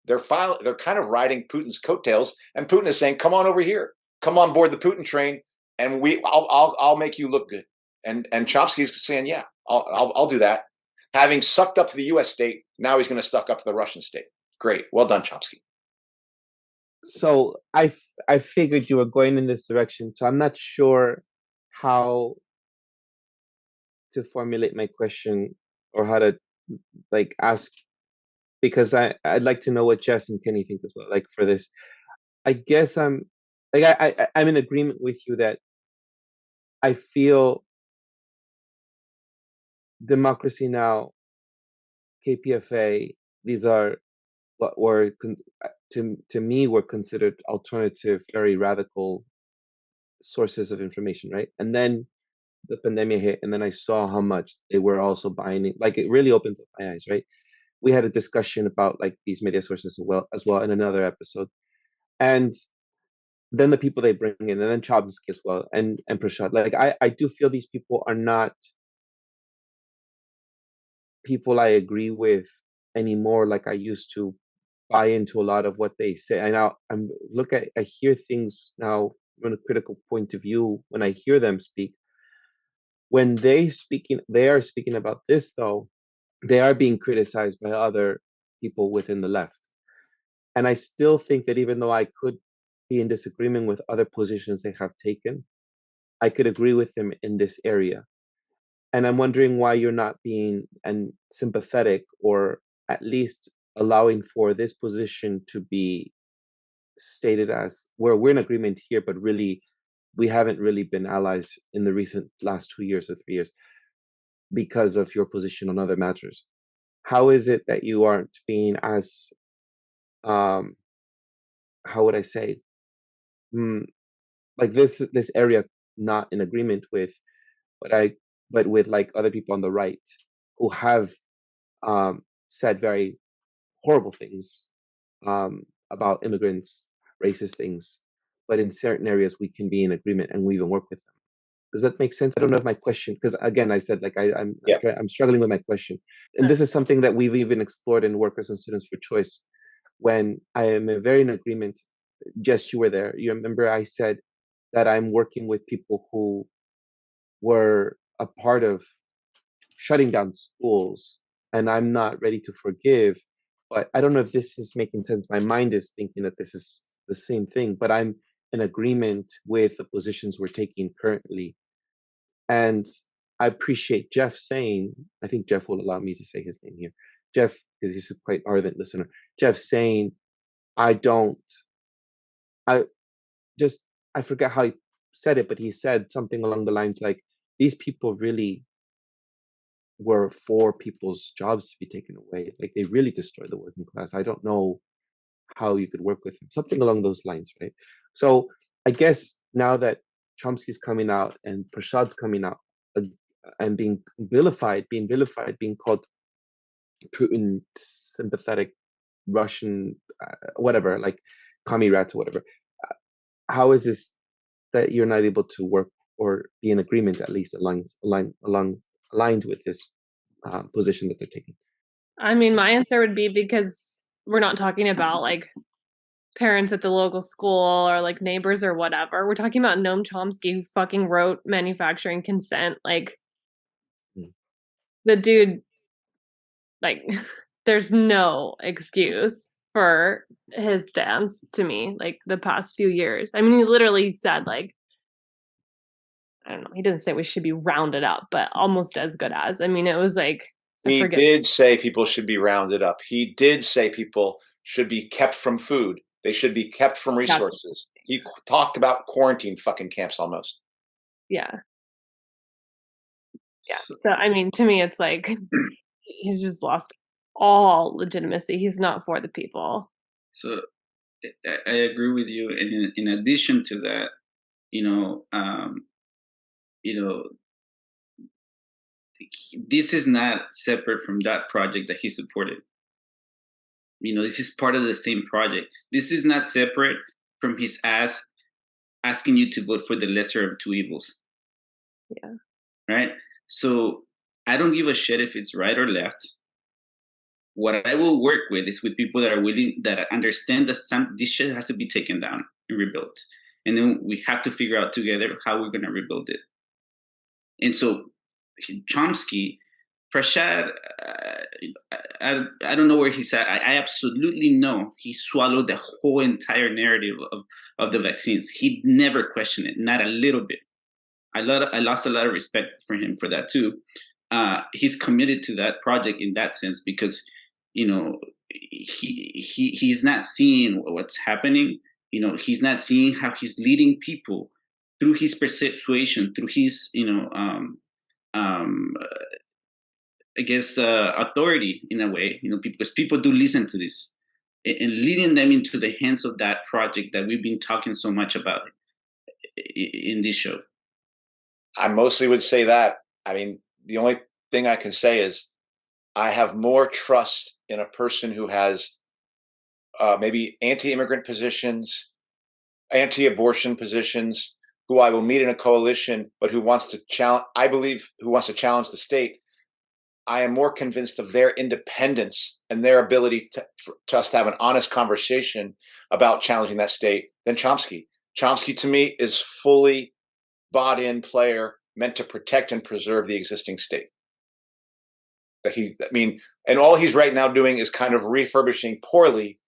Speaker 3: kind of riding Putin's coattails, and Putin is saying, "Come on over here, come on board the Putin train, and I'll make you look good." And Chomsky's saying, "Yeah, I'll do that." Having sucked up to the U.S. state, now he's going to suck up to the Russian state. Great, well done, Chomsky.
Speaker 2: So I figured you were going in this direction, so I'm not sure how to formulate my question or how to ask, because I'd like to know what Jess and Kenny think as well. Like for this, I guess I'm in agreement with you that I feel Democracy Now, KPFA, these are what were to me were considered alternative, very radical sources of information, right? And then the pandemic hit, and then I saw how much they were also buying. Like it really opened up my eyes, right? We had a discussion about like these media sources as well in another episode, and then the people they bring in, and then Chomsky as well, and Prashad. Like I do feel these people are not people I agree with anymore. Like I used to buy into a lot of what they say. I now I hear things now from a critical point of view when I hear them speak. When they are speaking about this though, they are being criticized by other people within the left. And I still think that even though I could be in disagreement with other positions they have taken, I could agree with them in this area. And I'm wondering why you're not being sympathetic, or at least allowing for this position to be stated as where we're in agreement here, but really we haven't really been allies in the recent last 2 years or 3 years because of your position on other matters. How is it that you aren't being as how would I say, like this area not in agreement with, but with like other people on the right who have said very horrible things about immigrants, racist things, but in certain areas we can be in agreement and we even work with them. Does that make sense? I don't know if my question, because again, I said like I'm struggling with my question, and this is something that we've even explored in Workers and Students for Choice. When I am very in agreement, Jess, you were there. You remember I said that I'm working with people who were a part of shutting down schools, and I'm not ready to forgive. But I don't know if this is making sense. My mind is thinking that this is the same thing, but I'm in agreement with the positions we're taking currently. And I appreciate Jeff saying, I think Jeff will allow me to say his name here. Jeff, because he's a quite ardent listener. Jeff saying, I forget how he said it, but he said something along the lines like, these people really were for people's jobs to be taken away. Like they really destroyed the working class. I don't know how you could work with them. Something along those lines, right? So I guess now that Chomsky's coming out and Prashad's coming out and being vilified, being called Putin sympathetic Russian, whatever, like commie rats or whatever. How is this that you're not able to work or be in agreement, at least aligned with this position that they're taking?
Speaker 4: I mean, my answer would be because we're not talking about like parents at the local school or like neighbors or whatever. We're talking about Noam Chomsky, who fucking wrote Manufacturing Consent. Like, the dude, like, there's no excuse for his stance to me, like, the past few years. I mean, he literally said, like, I don't know, he didn't say we should be rounded up, but almost as good as. I mean, it was like,
Speaker 3: he did say people should be rounded up. He did say people should be kept from food. They should be kept from resources. He talked about quarantine fucking camps almost.
Speaker 4: Yeah. Yeah. So, I mean, to me, it's like, he's just lost all legitimacy. He's not for the people.
Speaker 5: So I agree with you. And in addition to that, this is not separate from that project that he supported. This is part of the same project. This is not separate from his asking you to vote for the lesser of two evils.
Speaker 4: Yeah.
Speaker 5: Right? So I don't give a shit if it's right or left. What I will work with is with people that are willing, that understand that this shit has to be taken down and rebuilt. And then we have to figure out together how we're going to rebuild it. And so Chomsky, Prashad, I don't know where he's at. I absolutely know he swallowed the whole entire narrative of the vaccines. He never questioned it, not a little bit. I lost a lot of respect for him for that too. He's committed to that project in that sense because, he's not seeing what's happening. He's not seeing how he's leading people through his persuasion, through his, I guess, authority in a way, because people do listen to this, and leading them into the hands of that project that we've been talking so much about in this show.
Speaker 3: I mostly would say that. I mean, the only thing I can say is I have more trust in a person who has maybe anti-immigrant positions, anti-abortion positions, who I will meet in a coalition, but who wants to challenge, I believe, who wants to challenge the state. I am more convinced of their independence and their ability for us to have an honest conversation about challenging that state than Chomsky. Chomsky, to me, is fully bought-in player meant to protect and preserve the existing state. And all he's right now doing is kind of refurbishing poorly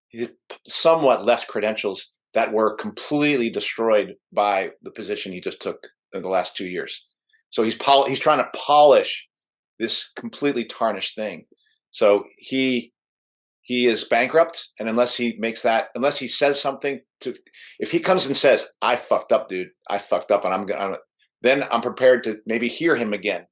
Speaker 3: his somewhat left credentials that were completely destroyed by the position he just took in the last 2 years. So he's trying to polish this completely tarnished thing. So he is bankrupt, and unless he says something if he comes and says, "I fucked up, dude, I fucked up," and then I'm prepared to maybe hear him again.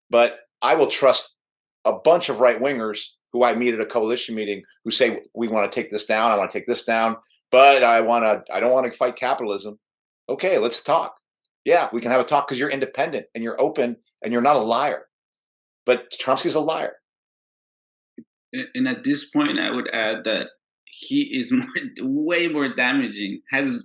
Speaker 3: But I will trust a bunch of right wingers who I meet at a coalition meeting who say, we want to take this down. I want to take this down, but I don't want to fight capitalism. Okay, let's talk. Yeah, we can have a talk because you're independent and you're open and you're not a liar. But Chomsky's a liar.
Speaker 5: And at this point, I would add that he is way more damaging, has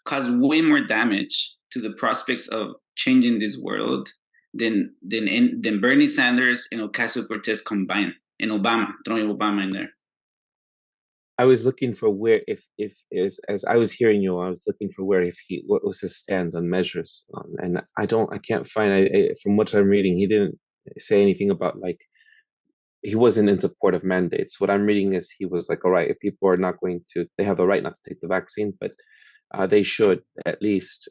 Speaker 5: caused way more damage to the prospects of changing this world than Bernie Sanders and Ocasio-Cortez combined, and Obama, throwing Obama in there.
Speaker 2: I was looking for where, if as I was hearing you, I was looking for where what was his stance on measures, and I can't find. From what I'm reading, he didn't say anything about like he wasn't in support of mandates. What I'm reading is he was like, all right, if people are not going to, they have the right not to take the vaccine, but they should at least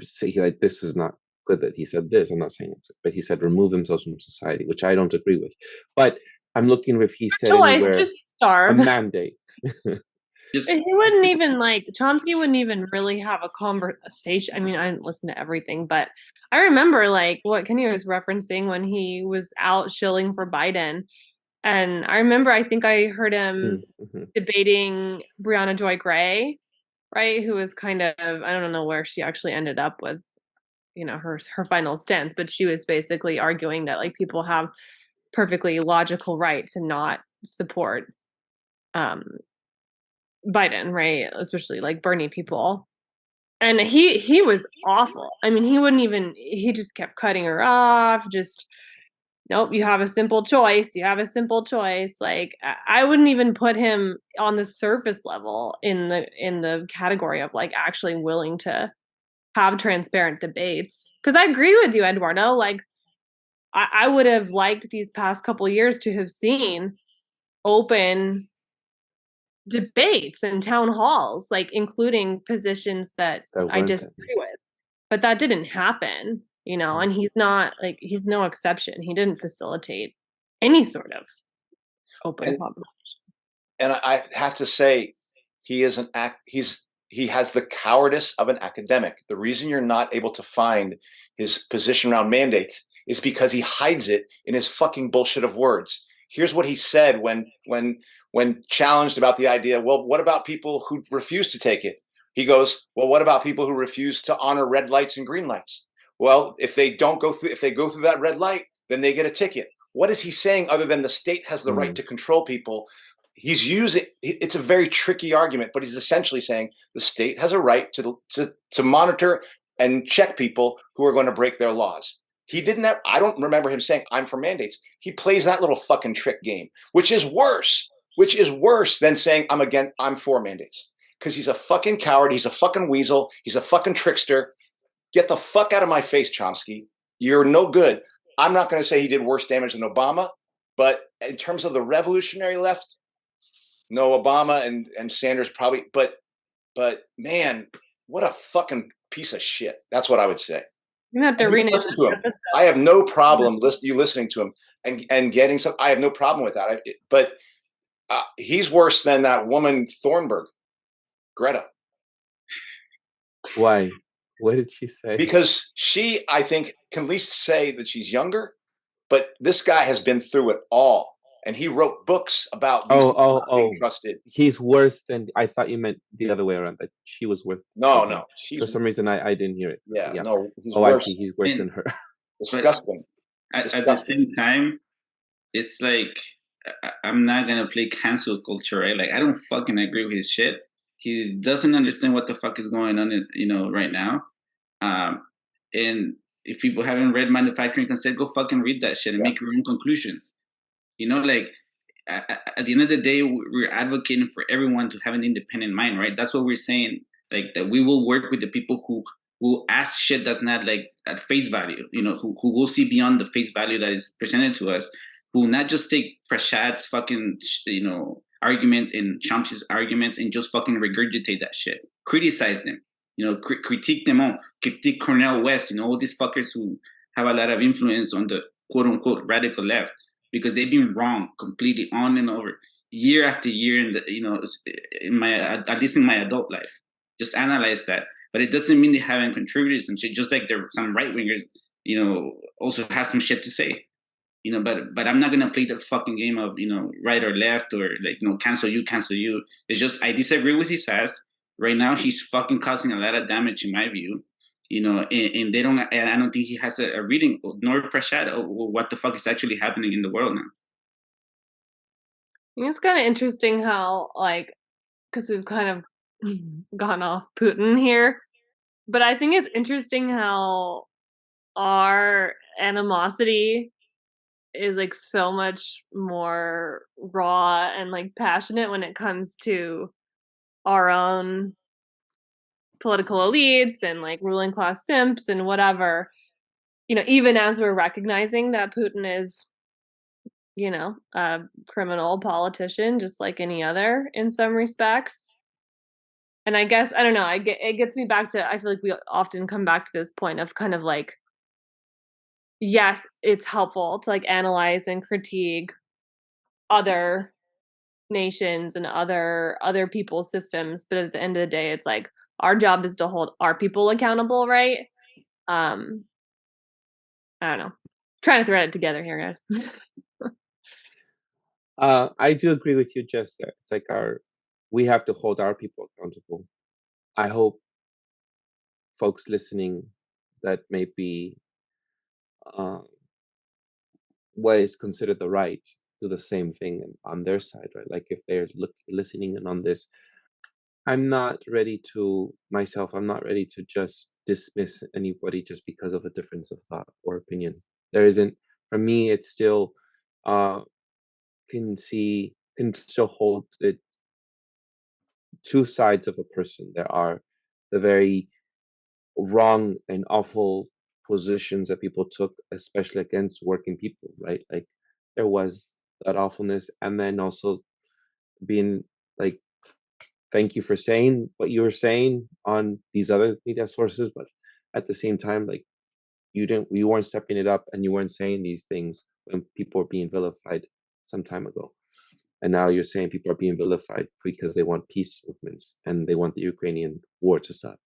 Speaker 2: say like this is not good that he said this. I'm not saying it, but he said remove themselves from society, which I don't agree with. But I'm looking if he said anywhere
Speaker 4: just starve.
Speaker 2: a mandate.
Speaker 4: He wouldn't even Chomsky wouldn't even really have a conversation. I mean, I didn't listen to everything, but I remember like what Kenny was referencing when he was out shilling for Biden. And I remember, I think I heard him debating Brianna Joy Gray, right? Who was kind of, I don't know where she actually ended up with, her final stance, but she was basically arguing that like people have perfectly logical right to not support Biden, right? Especially like Bernie people. And he was awful. I mean, he just kept cutting her off, just nope, you have a simple choice. You have a simple choice. Like I wouldn't even put him on the surface level in the category of like actually willing to have transparent debates. Because I agree with you, Eduardo. Like I would have liked these past couple of years to have seen open debates and town halls, like including positions that I disagree with. But that didn't happen, and he's no exception. He didn't facilitate any sort of open conversation.
Speaker 3: And I have to say, he has the cowardice of an academic. The reason you're not able to find his position around mandates is because he hides it in his fucking bullshit of words. Here's what he said when challenged about the idea, well, what about people who refuse to take it? He goes, well, what about people who refuse to honor red lights and green lights? Well, if they go through that red light, then they get a ticket. What is he saying other than the state has the right to control people? It's a very tricky argument, but he's essentially saying the state has a right to monitor and check people who are going to break their laws. I don't remember him saying, I'm for mandates. He plays that little fucking trick game, which is worse than saying I'm for mandates. Because he's a fucking coward. He's a fucking weasel. He's a fucking trickster. Get the fuck out of my face, Chomsky. You're no good. I'm not going to say he did worse damage than Obama, but in terms of the revolutionary left, no, Obama and Sanders probably, but man, what a fucking piece of shit. That's what I would say.
Speaker 4: You have to rename him.
Speaker 3: I have no problem listening to him and getting some. I have no problem with that. But he's worse than that woman Thornburg, Greta.
Speaker 2: Why? What did she say? Because
Speaker 3: she, I think, can at least say that she's younger. But this guy has been through it all. And he wrote books about these people not being trusted.
Speaker 2: He's worse than, I thought you meant the other way around, that she was worse.
Speaker 3: No.
Speaker 2: For some reason, I didn't hear it.
Speaker 3: Yeah. No.
Speaker 2: I see. He's worse than her.
Speaker 3: Disgusting.
Speaker 5: At the same time, it's like, I'm not going to play cancel culture, right? Like, I don't fucking agree with his shit. He doesn't understand what the fuck is going on, right now. And if people haven't read Manufacturing Consent, go fucking read that shit and make your own conclusions. Like at the end of the day, we're advocating for everyone to have an independent mind, right? That's what we're saying. Like that we will work with the people who will ask shit that's not like at face value, who will see beyond the face value that is presented to us, who will not just take Prashad's fucking, argument and Chomsky's arguments and just fucking regurgitate that shit. Criticize them, critique them on, critique Cornel West, all these fuckers who have a lot of influence on the quote unquote radical left. Because they've been wrong completely on and over, year after year, at least in my adult life. Just analyze that, but it doesn't mean they haven't contributed some shit. Just like there some right wingers, also have some shit to say. but I'm not gonna play the fucking game of right or left or like cancel you. It's just I disagree with his ass. Right now he's fucking causing a lot of damage in my view. And they don't. And I don't think he has a reading nor Prashad of what the fuck is actually happening in the world now.
Speaker 4: It's kind of interesting how, like, because we've kind of gone off Putin here, but I think it's interesting how our animosity is like so much more raw and like passionate when it comes to our own political elites and like ruling class simps and whatever. Even as we're recognizing that Putin is a criminal politician just like any other in some respects. And I guess, I don't know, it gets me back to, I feel like we often come back to this point of kind of like, yes, it's helpful to like analyze and critique other nations and other people's systems, but at the end of the day, it's like our job is to hold our people accountable, right? I don't know. Trying to thread it together here, guys.
Speaker 2: I do agree with you, Jess, that it's like we have to hold our people accountable. I hope folks listening that may be what is considered the right do the same thing on their side, right? Like if they're listening in on this, I'm not ready to just dismiss anybody just because of a difference of thought or opinion. There isn't, for me, it's still can still hold it two sides of a person. There are the very wrong and awful positions that people took, especially against working people, right? Like there was that awfulness, and then also being like, thank you for saying what you were saying on these other media sources, but at the same time, like you weren't stepping it up, and you weren't saying these things when people were being vilified some time ago. And now you're saying people are being vilified because they want peace movements and they want the Ukrainian war to stop.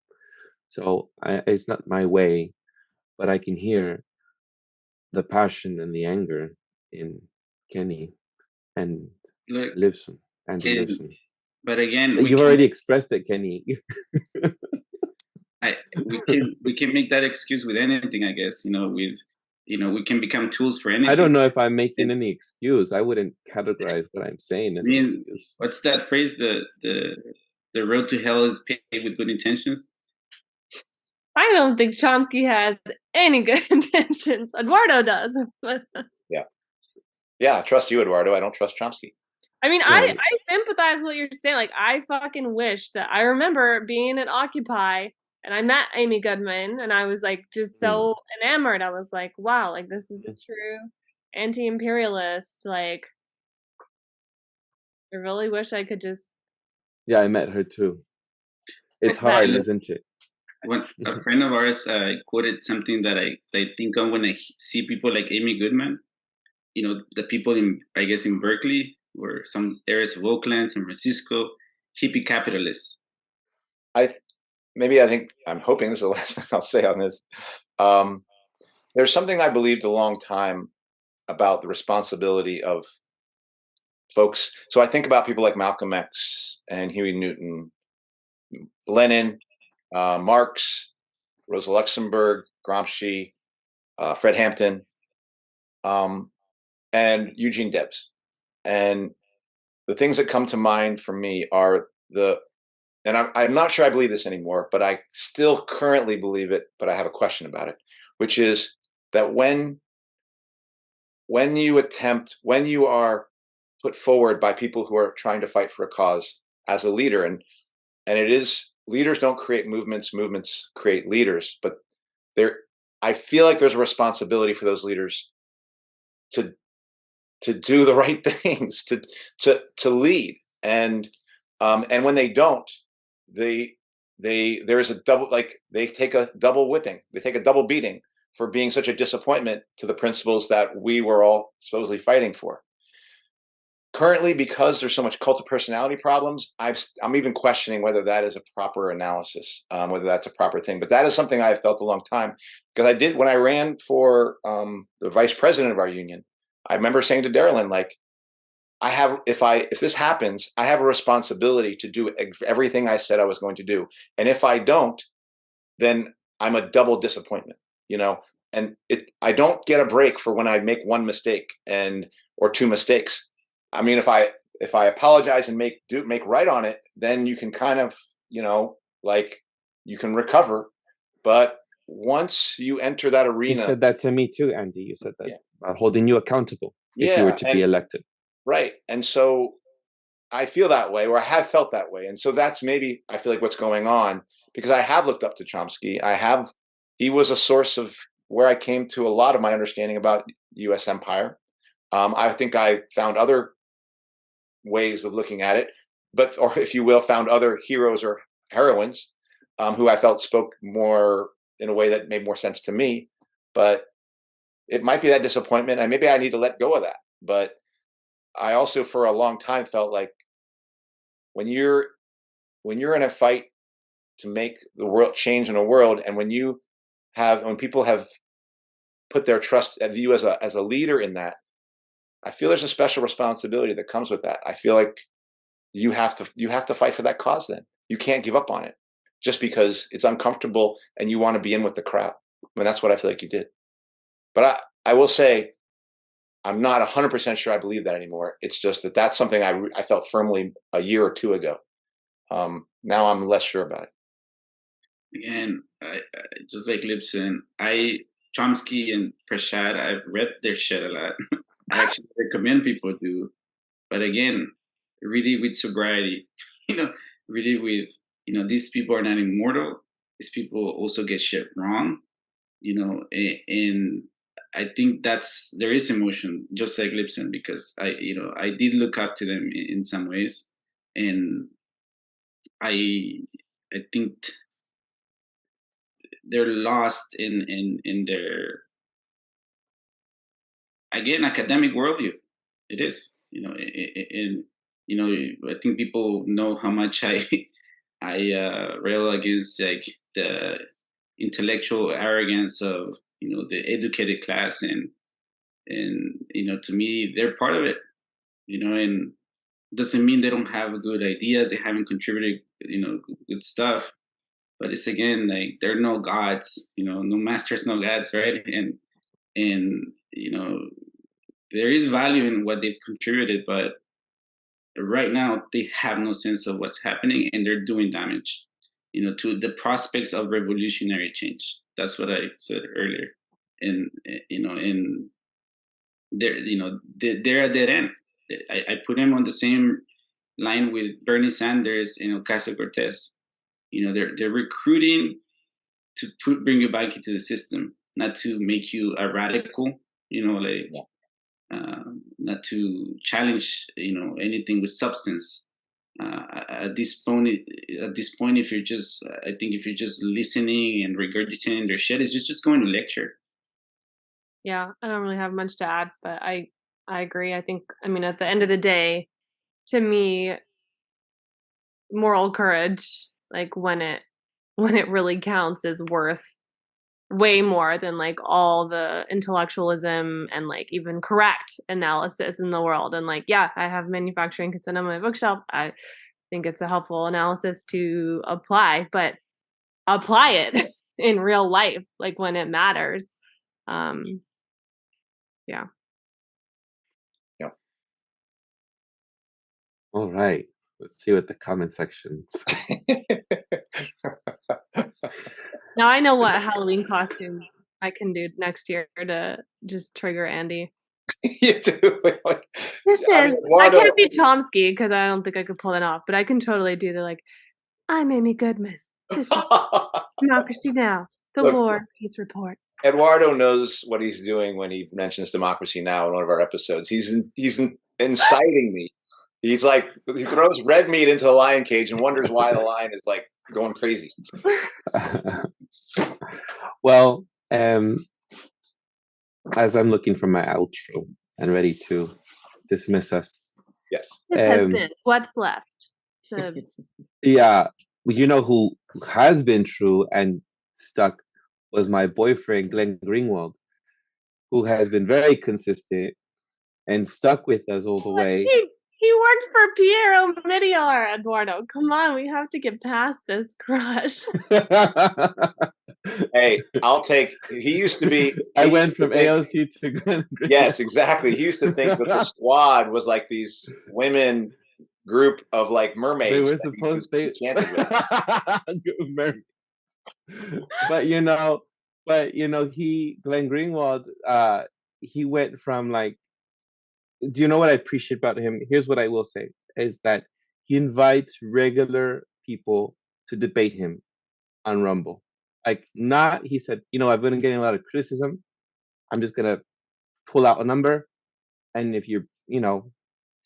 Speaker 2: So it's not my way, but I can hear the passion and the anger in Kenny and
Speaker 5: Look,
Speaker 2: Livson. Andrew Livson.
Speaker 5: But again,
Speaker 2: you've already expressed it, Kenny.
Speaker 5: we can make that excuse with anything, I guess. We can become tools for anything.
Speaker 2: I don't know if I'm making any excuse. I wouldn't categorize what I'm saying as an excuse.
Speaker 5: What's that phrase? The road to hell is paved with good intentions.
Speaker 4: I don't think Chomsky had any good intentions. Eduardo does. But
Speaker 3: Yeah, I trust you, Eduardo. I don't trust Chomsky.
Speaker 4: I mean, I sympathize with what you're saying. Like, I fucking wish that I remember being at Occupy and I met Amy Goodman and I was like just so enamored. I was like, wow, like this is a true anti-imperialist. Like, I really wish I could just.
Speaker 2: Yeah, I met her too. It's hard, isn't it?
Speaker 5: When a friend of ours quoted something that I think of when I see people like Amy Goodman, the people in Berkeley or some areas of Oakland, San Francisco, hippie capitalists.
Speaker 3: I'm hoping this is the last thing I'll say on this. There's something I believed a long time about the responsibility of folks. So I think about people like Malcolm X and Huey Newton, Lenin, Marx, Rosa Luxemburg, Gramsci, Fred Hampton, and Eugene Debs. And the things that come to mind for me are and I'm not sure I believe this anymore, but I still currently believe it, but I have a question about it, which is that when you are put forward by people who are trying to fight for a cause as a leader, and it is, leaders don't create movements create leaders, but I feel like there's a responsibility for those leaders to do the right things, to lead, and when they don't, there is a double, like they take a double whipping, they take a double beating for being such a disappointment to the principles that we were all supposedly fighting for. Currently, because there's so much cult of personality problems, I'm even questioning whether that is a proper analysis, whether that's a proper thing. But that is something I have felt a long time, because when I ran for the vice president of our union, I remember saying to Darylyn, like, if this happens, I have a responsibility to do everything I said I was going to do. And if I don't, then I'm a double disappointment, you know, and I don't get a break for when I make one mistake or two mistakes. I mean, if I apologize and make right on it, then you can kind of, you know, like, you can recover. But once you enter that arena,
Speaker 2: you said that to me too, Andy. You said that about holding you accountable if you were to be elected.
Speaker 3: Right. And so I feel that way, or I have felt that way. And so that's maybe, I feel like, what's going on, because I have looked up to Chomsky. He was a source of where I came to a lot of my understanding about U.S. empire. I think I found other ways of looking at it, or if you will, found other heroes or heroines who I felt spoke more in a way that made more sense to me. But it might be that disappointment, and maybe I need to let go of that. But I also, for a long time, felt like when you're in a fight to make the world change in a world, and when people have put their trust of you as a leader in that, I feel there's a special responsibility that comes with that. I feel like you have to fight for that cause. Then you can't give up on it just because it's uncomfortable and you want to be in with the crowd. I mean, that's what I feel like you did. But I will say, I'm not 100% sure I believe that anymore. It's just that's something I felt firmly a year or two ago. Now I'm less sure about it.
Speaker 5: Again, just like Lipson, Chomsky and Prashad, I've read their shit a lot. I actually recommend people do. But again, read it with sobriety. Read it with, these people are not immortal. These people also get shit wrong. And I think there is emotion, just like Lipson, because I did look up to them in some ways, and I think they're lost in their, again, academic worldview. It is, I think people know how much I rail against, like, the intellectual arrogance of the educated class, and to me, they're part of it, and doesn't mean they don't have good ideas, they haven't contributed good stuff, but it's, again, like, they're no gods, no masters, no gods, right? And there is value in what they've contributed, but right now they have no sense of what's happening, and they're doing damage to the prospects of revolutionary change. That's what I said earlier. And and they're a dead end. I put them on the same line with Bernie Sanders and Ocasio-Cortez. They're recruiting to bring you back into the system, not to make you a radical, not to challenge anything with substance. At this point, if you're just, I think if you're just listening and regurgitating their shit, it's just going to lecture.
Speaker 4: Yeah, I don't really have much to add, but I agree. I think, at the end of the day, to me, moral courage, like, when it really counts, is worth way more than, like, all the intellectualism and, like, even correct analysis in the world. And, like, yeah, I have manufacturing consent on my bookshelf. I think it's a helpful analysis to apply, but apply it in real life, like, when it matters. Yeah.
Speaker 2: All right. Let's see what the comment sections.
Speaker 4: Now I know what Halloween costume I can do next year to just trigger Andy.
Speaker 3: You do.
Speaker 4: I can't be Chomsky because I don't think I could pull it off, but I can totally do the, like, I'm Amy Goodman. This is Democracy Now! The War and Peace Report.
Speaker 3: Eduardo knows what he's doing when he mentions Democracy Now! In one of our episodes. He's inciting me. He's like, he throws red meat into the lion cage and wonders why the lion is, like, going crazy.
Speaker 2: Well, as I'm looking for my outro and ready to dismiss us.
Speaker 3: Yes.
Speaker 4: This has been What's Left.
Speaker 2: Yeah. You know who has been true and stuck was my boyfriend, Glenn Greenwald, who has been very consistent and stuck with us all the way.
Speaker 4: He worked for Piero Migliore, Eduardo. Come on, we have to get past this crush.
Speaker 3: Hey, I'll take. He used to be.
Speaker 2: I went from AOC to Glenn Greenwald.
Speaker 3: Yes, exactly. He used to think that the squad was like these women group of like mermaids.
Speaker 2: They were supposed to mermaids. But Glenn Greenwald, he went from like. Do you know what I appreciate about him? Here's what I will say: is that he invites regular people to debate him on Rumble. Like, he said, I've been getting a lot of criticism. I'm just gonna pull out a number, and if you're, and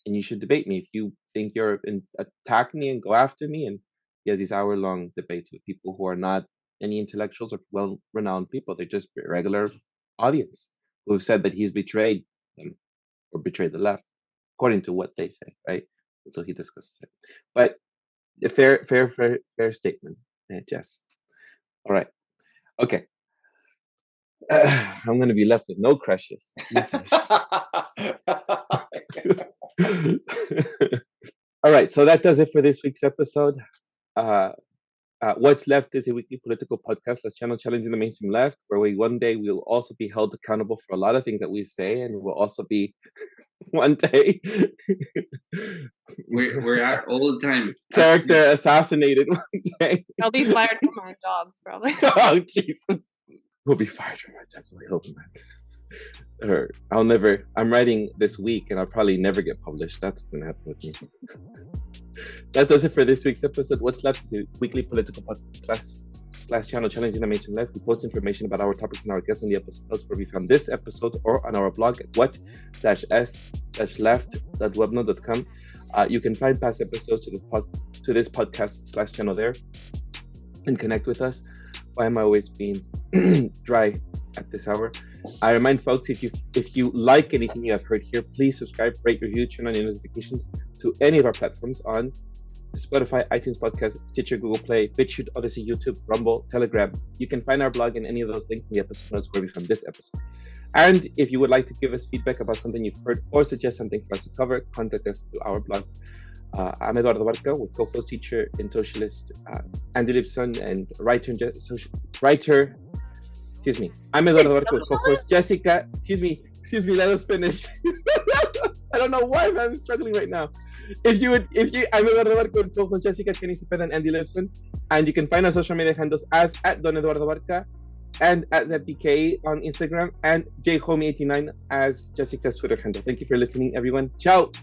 Speaker 2: you should debate me if you think you're attack me and go after me. And he has these hour-long debates with people who are not any intellectuals or well-renowned people. They're just regular audience who've said that he's betrayed them or betrayed the left, according to what they say, right? And so he discusses it. But a fair statement, Jess. All right. Okay. I'm going to be left with no crushes. All right. So that does it for this week's episode. What's Left is a weekly political podcast that's challenging the mainstream left, where one day we'll also be held accountable for a lot of things that we say, and we'll also be one day
Speaker 5: we're at all the time
Speaker 2: character assassinated one day.
Speaker 4: I'll be fired from our jobs, probably.
Speaker 2: Oh Jesus, we'll be fired from our jobs. I hope not. Or I'm writing this week and I'll probably never get published. That's what's gonna happen with me. That does it for this week's episode. What's Left is a weekly political podcast / channel challenging the mainstream left. We post information about our topics and our guests on the episode notes where we found this episode, or on our blog at what-s-left.webnode.com. You can find past episodes to this podcast / channel there and connect with us. Why am I always being dry at this hour? I remind folks, if you like anything you have heard here, please subscribe, rate, review, turn on your notifications to any of our platforms on Spotify, iTunes Podcast, Stitcher, Google Play, Bitchute, Odysee, YouTube, Rumble, Telegram. You can find our blog and any of those links in the episode notes where we found this episode. And if you would like to give us feedback about something you've heard or suggest something for us to cover, contact us through our blog. I'm Eduardo Barca, with co-host teacher and socialist Andy Lipson and writer. I'm Eduardo Barca, with co-host Jessica. Excuse me, let us finish. I don't know why I'm struggling right now. I'm Eduardo Barca, with co-host Jessica, Kenny Cepeda, and Andy Lipson. And you can find our social media handles as @Don Eduardo Barca and @ZepDK on Instagram, and JHomie89 as Jessica's Twitter handle. Thank you for listening, everyone. Ciao.